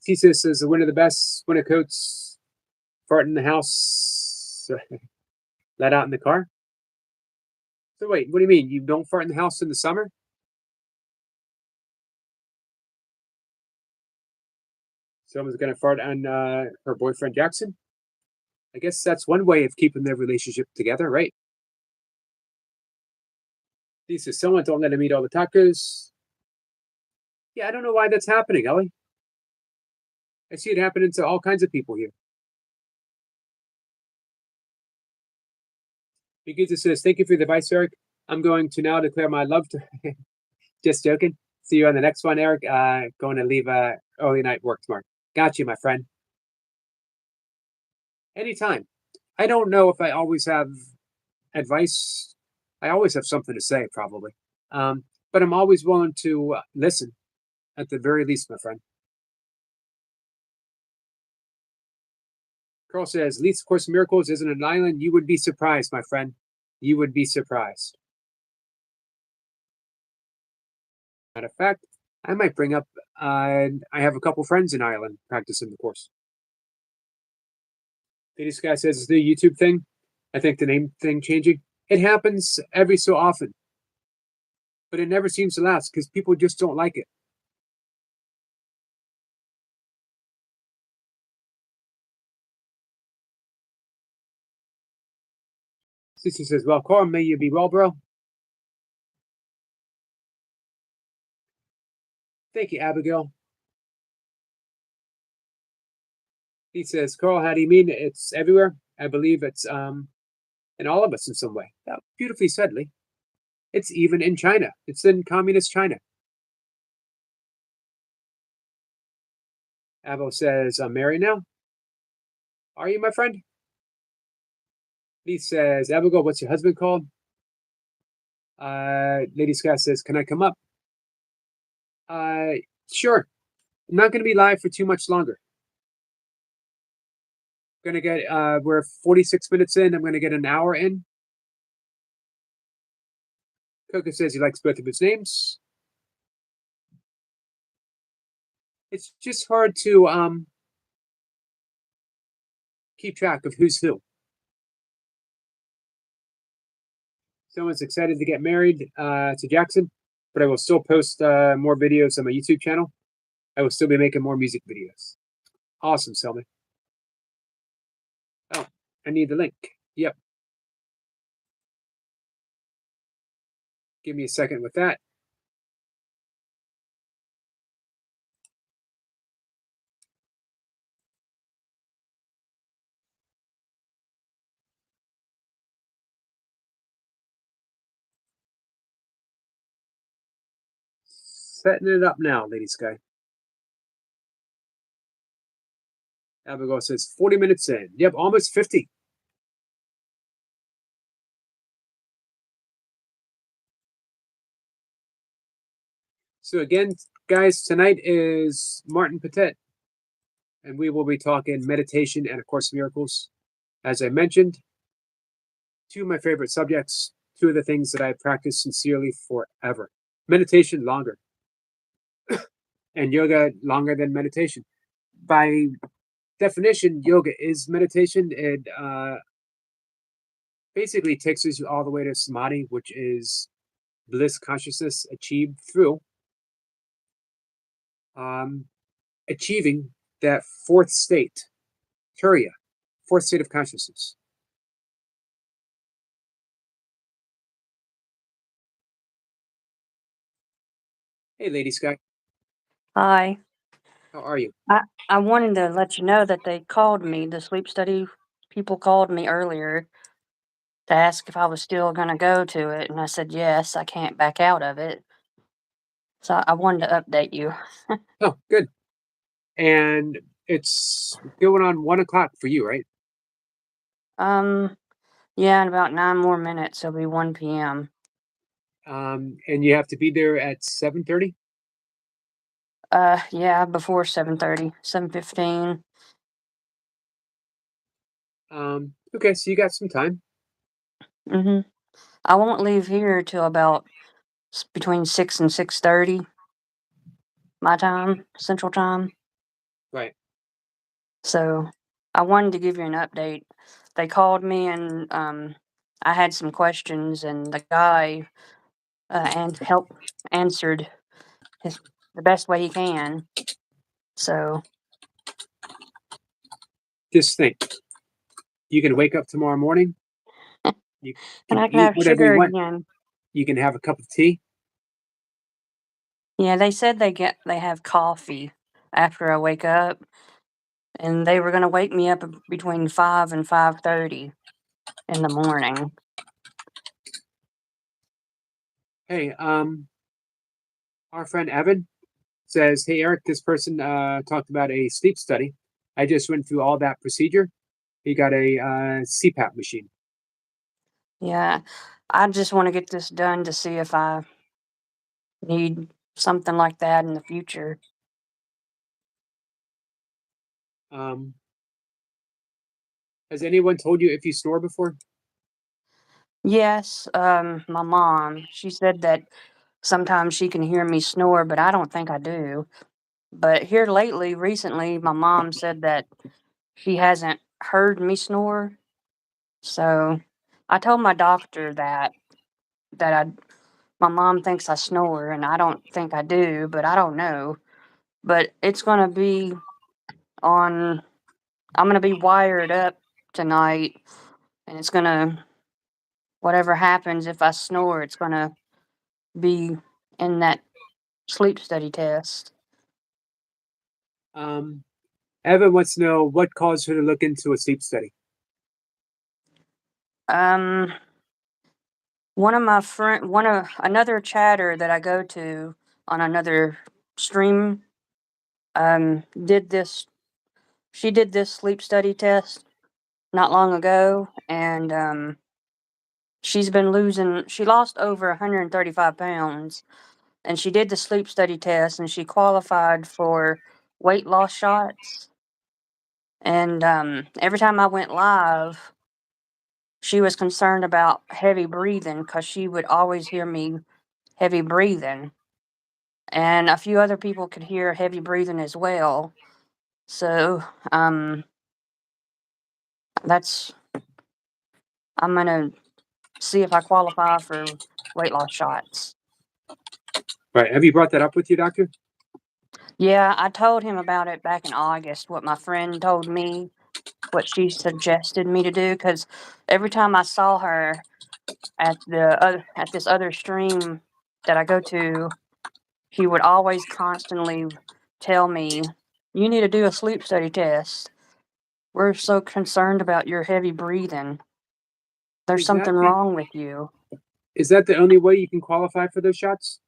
Tisa says, the winner the best, winner coats, fart in the house, let out in the car. So wait, what do you mean? You don't fart in the house in the summer? Someone's going to fart on her boyfriend Jackson? I guess that's one way of keeping their relationship together, right? He says, someone don't let him eat all the tacos. Yeah, I don't know why that's happening, Ellie. I see it happening to all kinds of people here. Begita says, thank you for the advice, Eric. I'm going to now declare my love to just joking. See you on the next one, Eric. Going to leave early night work tomorrow. Got you, my friend. Anytime. I don't know if I always have advice. I always have something to say, probably. But I'm always willing to listen, at the very least, my friend. Carl says, Least Course of Miracles isn't an island. You would be surprised, my friend. You would be surprised. Matter of fact, I might bring up, I have a couple friends in Ireland practicing the course. This guy says it's the YouTube thing. I think the name thing changing. It happens every so often, but it never seems to last because people just don't like it. Sissy says, well, Carl, may you be well, bro. Thank you, Abigail. He says, Carl, how do you mean it's everywhere? I believe it's in all of us in some way. Yeah, beautifully said, Lee. It's even in China. It's in communist China. Abo says, I'm married now. Are you, my friend? Lee says, Abigail, what's your husband called? Lady Scott says, can I come up? Sure. I'm not going to be live for too much longer. I'm going to get, we're 46 minutes in. I'm going to get an hour in. Coco says he likes both of his names. It's just hard to keep track of who's who. Someone's excited to get married to Jackson, but I will still post more videos on my YouTube channel. I will still be making more music videos. Awesome, Selma. Oh, I need the link. Yep. Give me a second with that. Setting it up now, Lady Sky. Abigail says 40 minutes in. Yep, almost 50. So again, guys, tonight is Martin Patet, and we will be talking meditation and A Course in Miracles. As I mentioned, two of my favorite subjects, two of the things that I've practiced sincerely forever. Meditation longer, and yoga longer than meditation. By definition, yoga is meditation. It basically takes us all the way to samadhi, which is bliss consciousness achieved through achieving that fourth state, turiya, fourth state of consciousness. Hey, Lady Sky, Hi. how are you? I wanted to let you know that they called me, the sleep study people called me earlier to ask if I was still going to go to it. And I said, yes, I can't back out of it. So I wanted to update you. Oh, good. And it's going on 1 o'clock for you, right? Yeah, in about 9 more minutes, it'll be 1 p.m. And you have to be there at 7:30. Yeah, before 7:30, 7:15. Okay, so you got some time. I won't leave here till about between 6 and 6:30 my time, Central Time. Right. So I wanted to give you an update. They called me and I had some questions, and the guy and answered the best way he can. So Just think, you can wake up tomorrow morning. You and can I can eat have whatever you sugar want. again. You can have a cup of tea. Yeah, they said they have coffee after I wake up, and they were gonna wake me up between 5 and 5:30 in the morning. Hey, our friend Evan says, "Hey Eric, this person talked about a sleep study. I just went through all that procedure. He got a CPAP machine. Yeah, I just want to get this done to see if I need something like that in the future. Um, has anyone told you if you snore before? Yes, my mom. She said that sometimes she can hear me snore, but I don't think I do. But here lately, recently, my mom said that she hasn't heard me snore. So I told my doctor that my mom thinks I snore, and I don't think I do, but I don't know. But it's gonna be on. I'm gonna be wired up tonight, and it's gonna whatever happens if I snore, it's gonna be in that sleep study test. Evan wants to know what caused her to look into a sleep study. Um, another chatter that I go to on another stream, did this. She did this sleep study test not long ago, and she's been losing. She lost over 135 pounds, and she did the sleep study test, and she qualified for weight loss shots. And every time I went live, she was concerned about heavy breathing because she would always hear me heavy breathing. And a few other people could hear heavy breathing as well. So that's I'm gonna see if I qualify for weight loss shots. Right. Have you brought that up with your doctor? Yeah, I told him about it back in August, what my friend told me, what she suggested me to do, because every time I saw her at this other stream that I go to, he would always constantly tell me, "You need to do a sleep study test. We're so concerned about your heavy breathing. There's something wrong with you." Is that the only way you can qualify for those shots?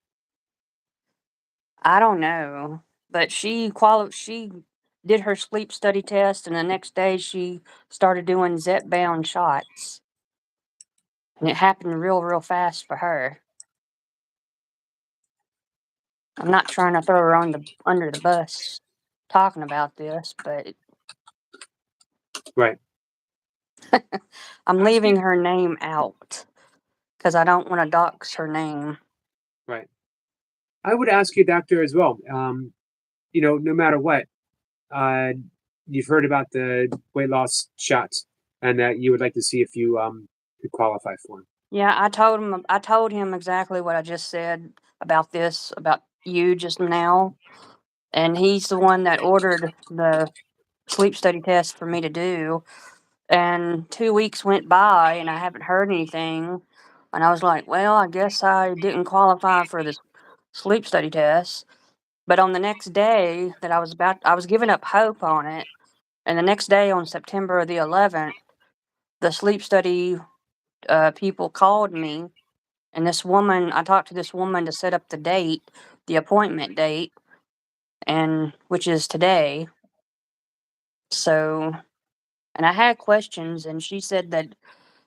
I don't know, but she did her sleep study test, and the next day she started doing Zepbound shots, and it happened real fast for her. I'm not trying to throw her under the bus talking about this, but Right. I'm leaving her name out because I don't want to dox her name. Right. I would ask your doctor as well. No matter what, uh, you've heard about the weight loss shots, and that you would like to see if you could qualify for them. Yeah, I told him exactly what I just said about this, about you just now, and he's the one that ordered the sleep study test for me to do. And 2 weeks went by and I haven't heard anything. And I was like, well, I guess I didn't qualify for this sleep study test. But on the next day that I was giving up hope on it. And the next day on September the 11th, the sleep study people called me. And I talked to this woman to set up the appointment date, and which is today. So, and I had questions, and she said that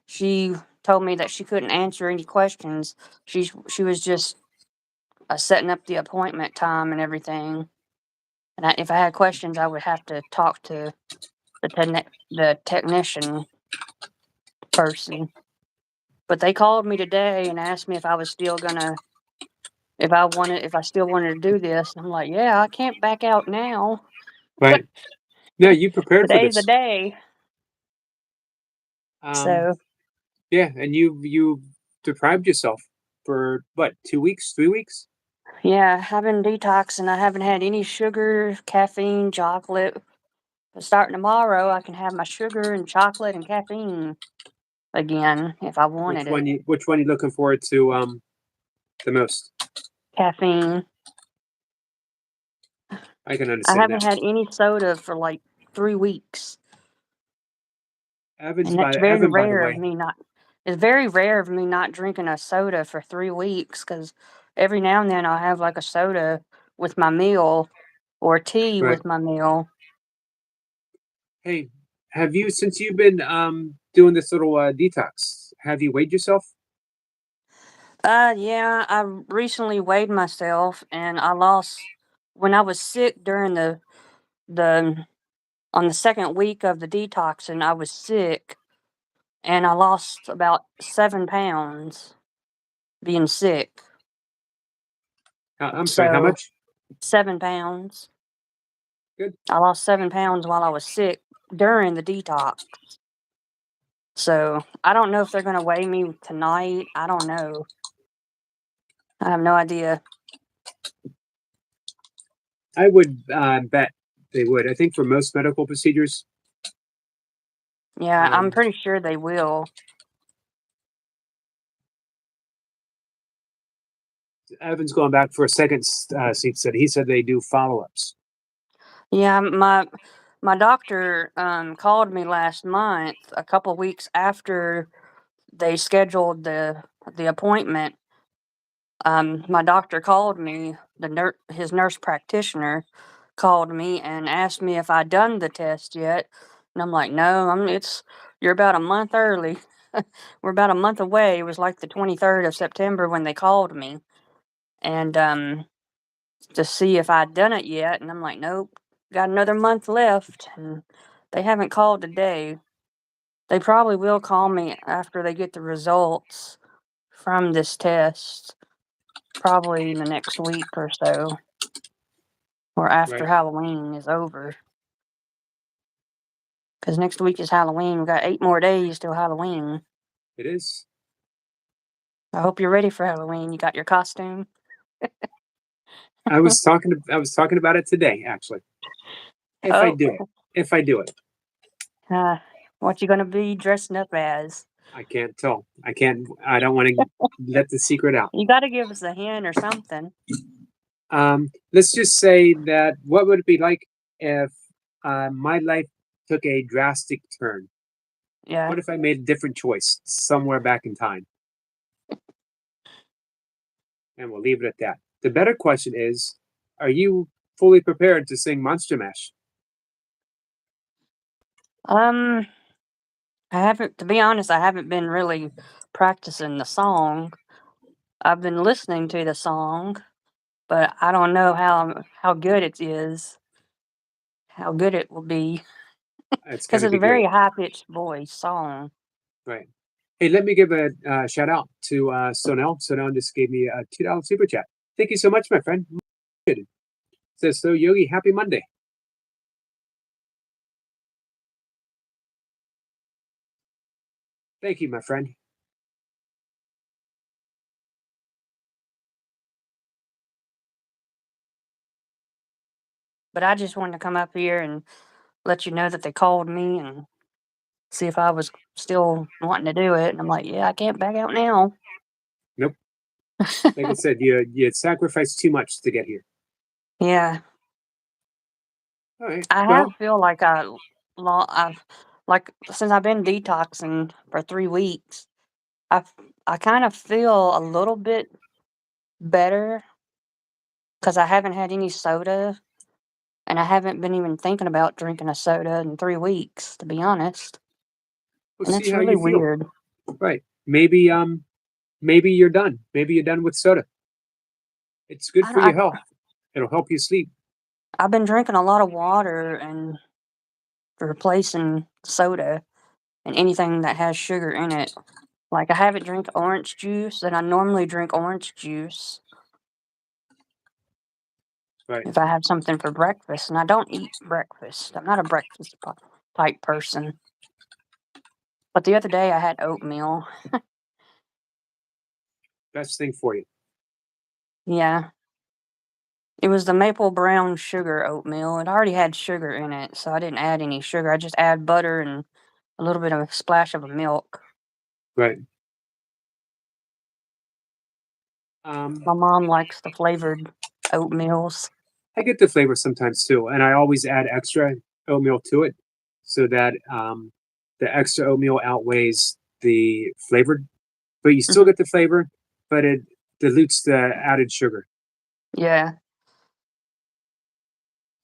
she told me that she couldn't answer any questions. She was just setting up the appointment time and everything. And if I had questions, I would have to talk to the technician person. But they called me today and asked me if I was still gonna if I still wanted to do this. And I'm like, yeah, I can't back out now. Right. No, you prepared for Today's the this. day. Um, So yeah, and you deprived yourself for what, 2 weeks, 3 weeks? yeah, I've been detoxing. I haven't had any sugar, caffeine, chocolate. But starting tomorrow, I can have my sugar and chocolate and caffeine again if I wanted it. Which one you looking forward to the most? Caffeine. I can I understand haven't that. had any soda for like 3 weeks, and that's very Evan, by the rare of way. me not. It's very rare of me not drinking a soda for 3 weeks because every now and then I'll have like a soda with my meal or tea Right. with my meal. Hey, have you, since you've been doing this little detox, have you weighed yourself? Yeah, I recently weighed myself and I lost when I was sick during the on the second week of the detox, and I was sick and I lost about 7 pounds being sick. I'm sorry, how So much? 7 pounds. Good. I lost 7 pounds while I was sick during the detox. So I don't know if they're going to weigh me tonight. I don't know. I have no idea. I would bet they would. I think for most medical procedures, Yeah, I'm um, pretty sure they will. Evan's going back for a second seat study. He said they do follow-ups. Yeah, my doctor called me last month, a couple weeks after they scheduled the appointment. My doctor called me, his nurse practitioner called me and asked me if I'd done the test yet. And I'm like, no, you're about a month early. We're about a month away. It was like the 23rd of September when they called me. And to see if I'd done it yet. And I'm like, nope, got another month left. And they haven't called today. They probably will call me after they get the results from this test, probably in the next week or so, or after Right. Halloween is over. Because next week is Halloween. We've got 8 more days till Halloween. It is. I hope you're ready for Halloween. You got your costume? I was talking about it today, actually. If I Oh, do it. If I do it. uh, what you gonna be dressing up as? I can't tell. I don't want to let the secret out. You got to give us a hint or something. Let's just say that what would it be like if my life took a drastic turn? Yeah. What if I made a different choice somewhere back in time? And we'll leave it at that. The better question is, are you fully prepared to sing Monster Mash? Um, I haven't, to be honest, I haven't been really practicing the song. I've been listening to the song, but I don't know how good it is, how good it will be, It's got because to it's a be very great, high pitched voice song. right? Hey, let me give a shout out to Sonel. Sonel just gave me a $2 super chat. Thank you so much, my friend. Says so, Yogi. Happy Monday. Thank you, my friend. But I just wanted to come up here and let you know that they called me and see if I was still wanting to do it. And I'm like, yeah, I can't back out now. Nope. Like I said, you sacrificed too much to get here. Yeah, All right. I Well, have feel like I've like since I've been detoxing for 3 weeks, I kind of feel a little bit better because I haven't had any soda and I haven't been even thinking about drinking a soda in 3 weeks, to be honest. we'll And see it's how really you feel. weird. Right. Maybe you're done. Maybe you're done with soda. It's good for your I, health. It'll help you sleep. I've been drinking a lot of water and replacing soda and anything that has sugar in it. Like I haven't drank orange juice, and I normally drink orange juice Right. if I have something for breakfast, and I don't eat breakfast. I'm not a breakfast type person. But the other day I had oatmeal. Best thing for you. Yeah. It was the maple brown sugar oatmeal. It already had sugar in it, so I didn't add any sugar. I just add butter and a little bit of a splash of milk. Right. My mom likes the flavored oatmeals. I get the flavor sometimes too, and I always add extra oatmeal to it so that the extra oatmeal outweighs the flavored. But you still Hmm. get the flavor, but it dilutes the added sugar. Yeah.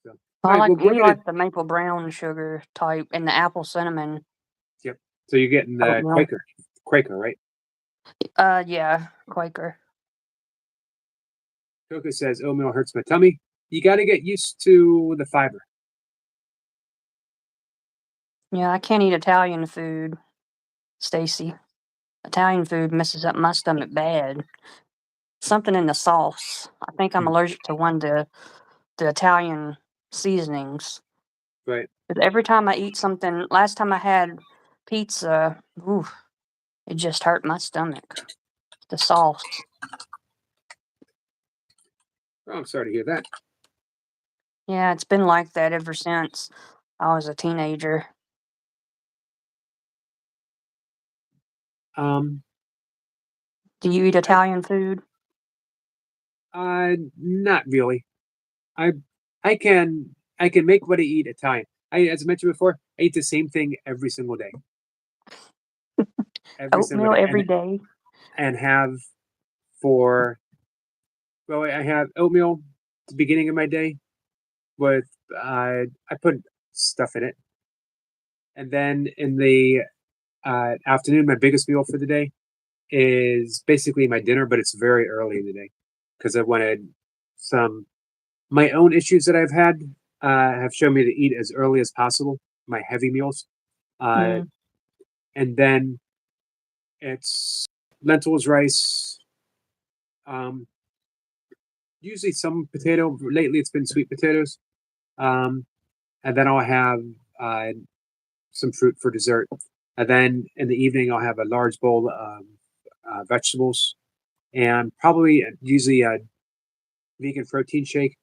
So, all right. Like Well, we're we gonna. like the maple brown sugar type and the apple cinnamon Yep. So you're getting the oatmeal. Quaker, right? Yeah, Quaker. Coco says oatmeal hurts my tummy. You got to get used to the fiber. Yeah, I can't eat Italian food, Stacy. Italian food messes up my stomach bad. Something in the sauce. I think I'm Hmm. allergic to one of the Italian seasonings. Right. 'Cause every time I eat something, last time I had pizza, ooh, it just hurt my stomach. The sauce. Oh, I'm sorry to hear that. Yeah, it's been like that ever since I was a teenager. Um, Do you eat Italian food? not really. I I can make what I eat Italian. As I mentioned before, I eat the same thing every single Oatmeal day, every day? and have for well, I have oatmeal at the beginning of my day with I put stuff in it, and then in the afternoon, my biggest meal for the day is basically my dinner, but it's very early in the day because I wanted some my own issues that I've had have shown me to eat as early as possible my heavy meals, uh, Mm. and then it's lentils, rice, um, usually some potato. Lately, it's been sweet potatoes, um, and then I'll have uh, some fruit for dessert, and then in the evening I'll have a large bowl of vegetables and probably usually a vegan protein shake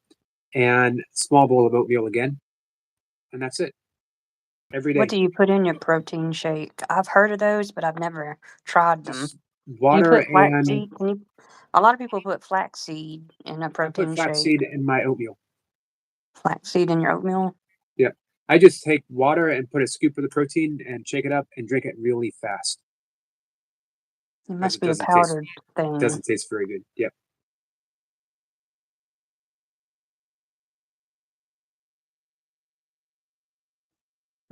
and small bowl of oatmeal again, and that's it every What day. do you put in your protein shake? I've heard of those, but I've never tried them. Just Do you water put and flaxseed? Can you A lot of people put flaxseed in a I put protein shake. flaxseed in my oatmeal. Flaxseed in your oatmeal? Yeah. I just take water and put a scoop of the protein and shake it up and drink it really fast It because must it be a powdered thing. doesn't taste very good. Yep.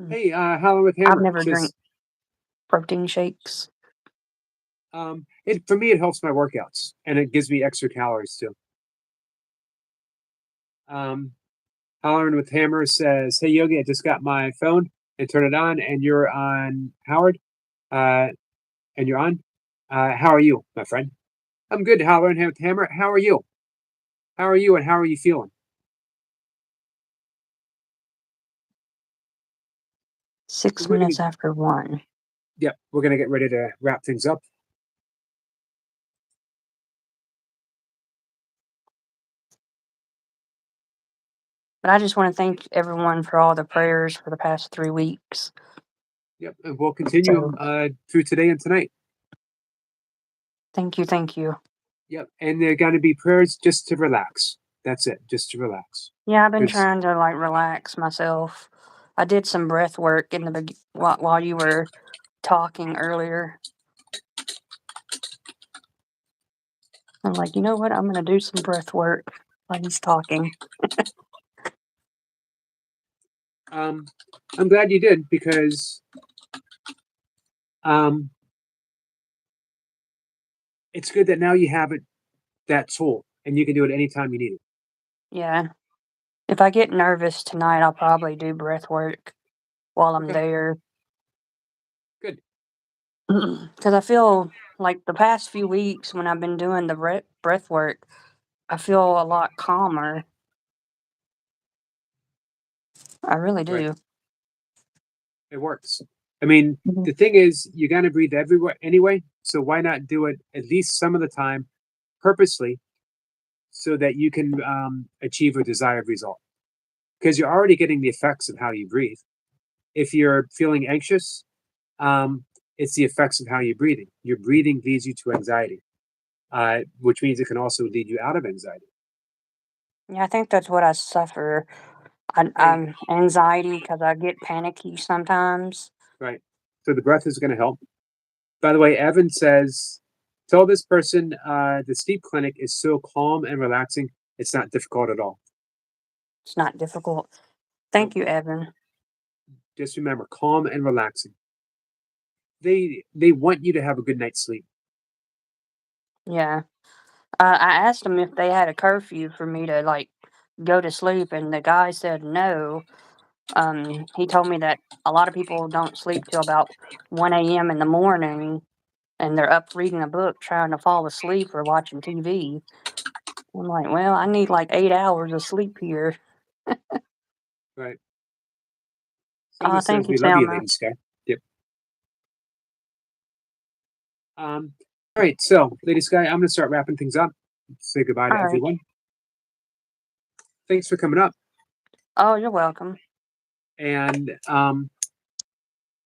Mm. Hey, Holler with I've Hammer. never drank Just protein shakes. it for me it helps my workouts and it gives me extra calories too. Um, Hollering with Hammer says, "Hey Yogi, I just got my phone and turn it on, and you're on Howard. Uh, and you're on. How are you, my friend? I'm good, Hollering with Hammer. How are you? How are you, and how are you feeling? 6 We're gonna minutes after 1. Yep, we're gonna get ready to wrap things up. But I just wanna thank everyone for all the prayers for the past 3 weeks. Yep, and we'll continue So, through today and tonight. thank you, thank you. Yep, and they're gonna be prayers just to relax. That's it, just to relax. Yeah, I've been Because trying to, like, relax myself. I did some breath work in the while you were talking earlier. I'm like, "You know what? I'm gonna do some breath work while he's talking." um, I'm glad you did because um, it's good that now you have it that tool and you can do it anytime you need it. Yeah. If I get nervous tonight, I'll probably do breath work while I'm Okay, there. good. Because I feel like the past few weeks when I've been doing the breath work, I feel a lot calmer. I really Right, do. it works. I mean, Mhm. the thing is, you're gonna breathe everywhere anyway, so why not do it at least some of the time purposely so that you can achieve a desired result? Because you're already getting the effects of how you breathe. If you're feeling anxious, um, it's the effects of how you're breathing. Your breathing leads you to anxiety, which means it can also lead you out of anxiety. Yeah, I think that's what I suffer. And I'm anxiety because I get panicky sometimes. right, so the breath is going to help. By the way, Evan says, "Tell this person the sleep clinic is so calm and relaxing. It's not difficult at all. It's not difficult. Nope. Thank you, Evan. Just remember, calm and relaxing. They want you to have a good night's sleep. Yeah. I asked them if they had a curfew for me to, like, go to sleep, and the guy said no. He told me that a lot of people don't sleep till about 1 a.m. in the morning, and they're up reading a book trying to fall asleep or watching TV. I'm like, "Well, I need, like, 8 hours of sleep here." Right. Telling listeners Thank you, we love you, Selma. Lady Sky. Yep. All right, so Lady Sky, I'm going to start wrapping things up. Say goodbye to All right. everyone. Thanks for coming up. Oh, you're welcome. And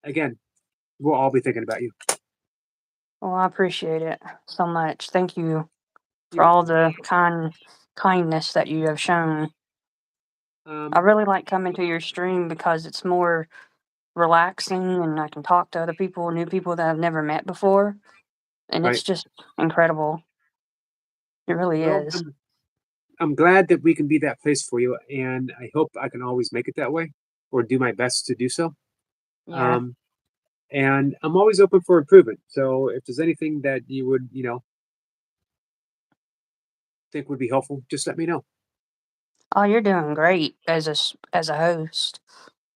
again, we'll all be thinking about you. Well, I appreciate it so much. Thank you for You're all the kindness that you have shown. I really like coming to your stream because it's more relaxing and I can talk to other people, new people that I've never met before. And right. it's just incredible. It really Well, is. I'm glad that we can be that place for you, and I hope I can always make it that way or do my best to do so. Yeah. And I'm always open for improvement. So if there's anything that you would, think would be helpful, just let me know. Oh, you're doing great as a host.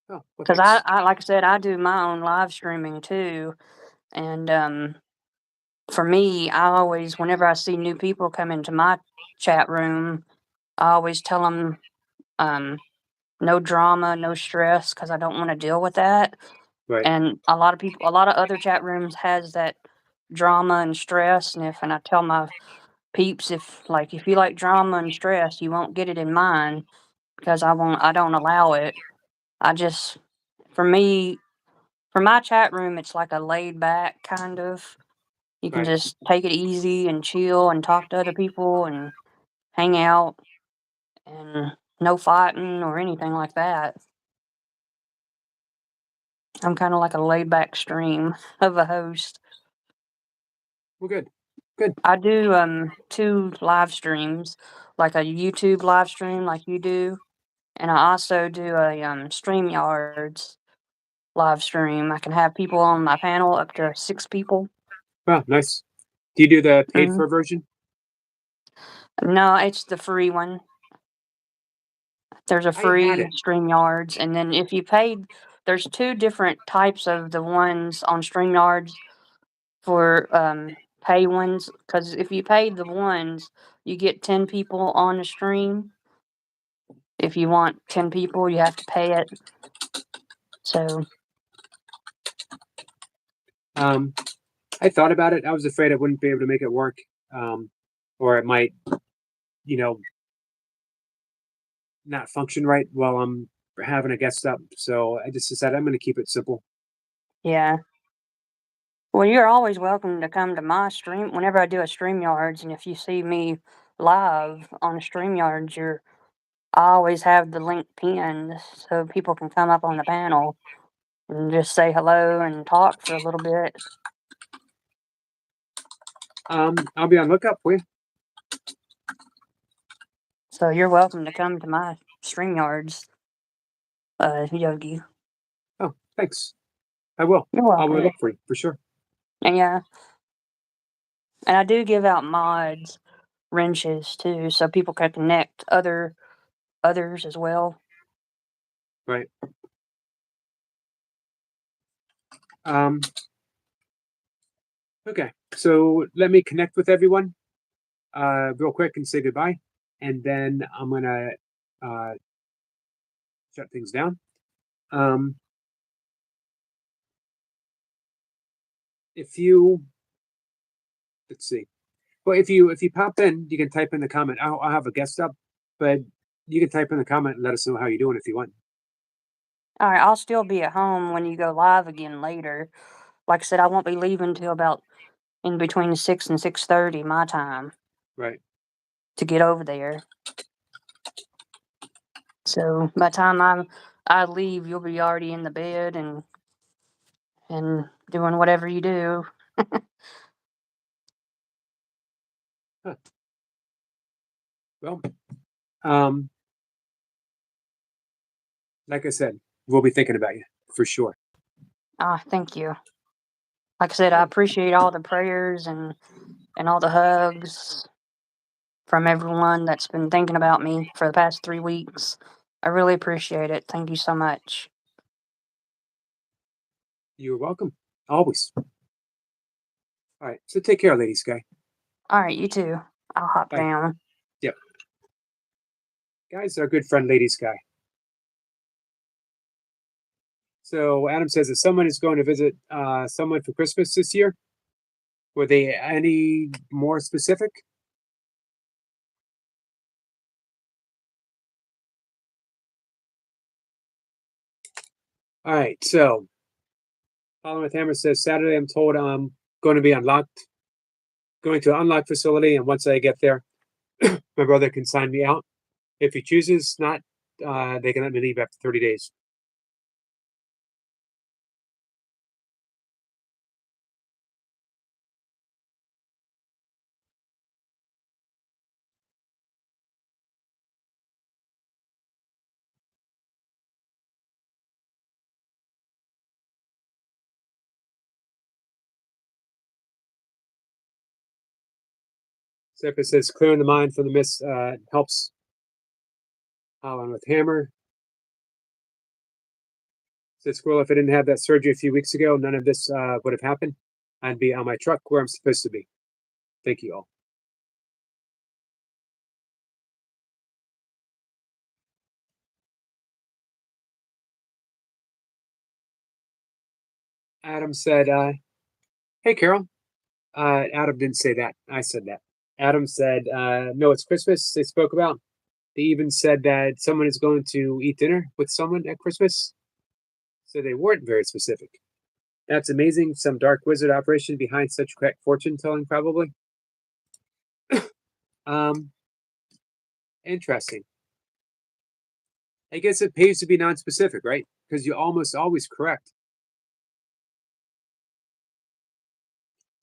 Oh, well, Because thanks. I like I said, I do my own live streaming too, and for me, I always whenever I see new people come into my chat room, I always tell them no drama, no stress, because I don't want to deal with that. Right. And a lot of people, a lot of other chat rooms has that drama and stress, and I tell my peeps if you like drama and stress, you won't get it in mine because I don't allow it. I just for me for my chat room, it's like a laid back kind of. You can Right. just take it easy and chill and talk to other people and hang out and no fighting or anything like that. I'm kind of like a laid back stream of a host. Well, good. Good. I do 2 live streams, like a YouTube live stream like you do, and I also do a StreamYards live stream. I can have people on my panel up to 6 people. Wow, nice. Do you do the paid Mhm. for version? No, it's the free one. There's a I had free it. StreamYards, and then if you paid, there's 2 different types of the ones on StreamYards for pay ones. Because if you paid the ones, you get 10 people on the stream. If you want 10 people, you have to pay it. So Um, I thought about it. I was afraid I wouldn't be able to make it work, or it might, you know, not function right while I'm having a guest up. So I just decided I'm going to keep it simple. yeah. Well, you're always welcome to come to my stream whenever I do a StreamYards, and if you see me live on a StreamYards, I always have the link pinned so people can come up on the panel and just say hello and talk for a little bit. I'll be on lookout for you. So you're welcome to come to my StreamYards, Yogi. Oh, thanks. I will. You're I will welcome. look for you for sure. And yeah, and I do give out mods, wrenches too, so people can connect others as well. Right. Um, okay. So let me connect with everyone real quick and say goodbye, and then I'm gonna uh, shut things down. Um, if you let's see. Well, if you pop in, you can type in the comment. I'll have a guest up, but you can type in the comment and let us know how you're doing if you want. All right, I'll still be at home when you go live again later. Like I said, I won't be leaving till about in between 6 and 6:30 my time Right. to get over there. So by the time I leave, you'll be already in the bed and doing whatever you do. Huh. Well, um, like I said, we'll be thinking about you for sure. Thank you. Like I said, I Right. appreciate all the prayers and all the hugs from everyone that's been thinking about me for the past 3 weeks. I really appreciate it. Thank you so much. You're welcome. Always. All right. So take care, Lady Sky. All right, you too. I'll hop Bye. down. Yep. Guys, our good friend Lady Sky. So Adam says, if someone is going to visit someone for Christmas this year, were they any more specific? All right, so Colin with Hammer says, Saturday I'm told I'm going to be going to an unlocked facility, and once I get there, my brother can sign me out. If he chooses not, they can let me leave after 30 days. Sepa says, clearing the mind from the mist helps. Colin with Hammer says, Squirrel, if I didn't have that surgery a few weeks ago, none of this would have happened. I'd be on my truck where I'm supposed to be. Thank you all. Adam said, hey, Carol. Adam didn't say that. I said that. Adam said, no, it's Christmas they spoke about. They even said that someone is going to eat dinner with someone at Christmas. So they weren't very specific. That's amazing. Some dark wizard operation behind such correct fortune telling, probably. Interesting. I guess it pays to be non-specific, right? Because you're almost always correct.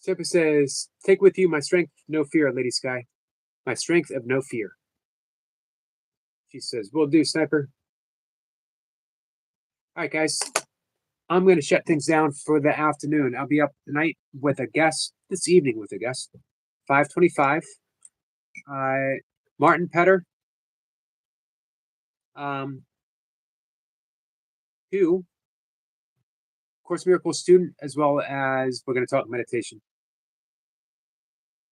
Sepa says, take with you my strength, no fear, Lady Sky. My strength of no fear. She says, will do, Sniper. All right, guys. I'm going to shut things down for the afternoon. I'll be up tonight with a guest, this evening with a guest. 5:25. Martin Petter. Who Course Miracle student, as well as we're going to talk meditation.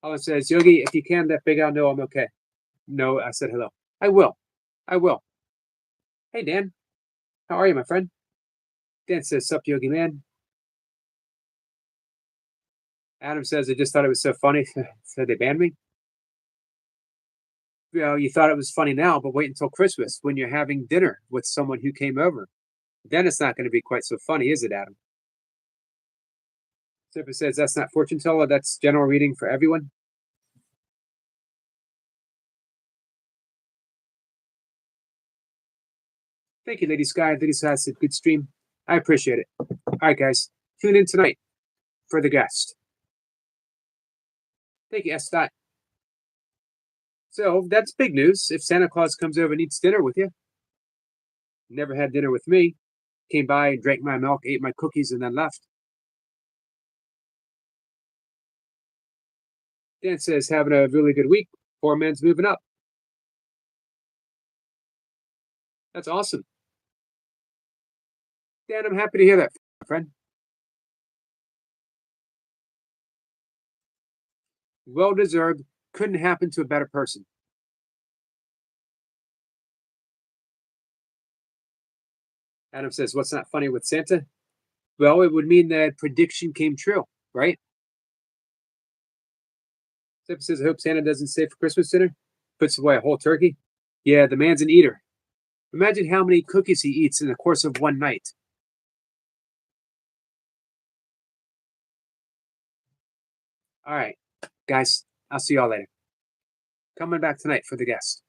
It says, Yogi, if you can, let Big Al know I'm okay. No, I said hello. I will. I will. Hey, Dan. How are you, my friend? Dan says, sup, Yogi man. Adam says, I just thought it was so funny. So they banned me. You know, you thought it was funny now, but wait until Christmas when you're having dinner with someone who came over. Then it's not going to be quite so funny, is it, Adam? Zipper says, that's not fortune teller. That's general reading for everyone. Thank you, Lady Sky. Lady Sky said, good stream. I appreciate it. All right, guys. Tune in tonight for the guest. Thank you, S. Dot. So that's big news. If Santa Claus comes over and eats dinner with you, never had dinner with me, came by, drank my milk, ate my cookies, and then left. Dan says, having a really good week. Poor man's moving up. That's awesome. Dan, I'm happy to hear that, my friend. Well deserved. Couldn't happen to a better person. Adam says, what's not funny with Santa? Well, it would mean that prediction came true, right? Zip says, I hope Santa doesn't stay for Christmas dinner. Puts away a whole turkey. Yeah, the man's an eater. Imagine how many cookies he eats in the course of one night. All right, guys, I'll see y'all later. Coming back tonight for the guest.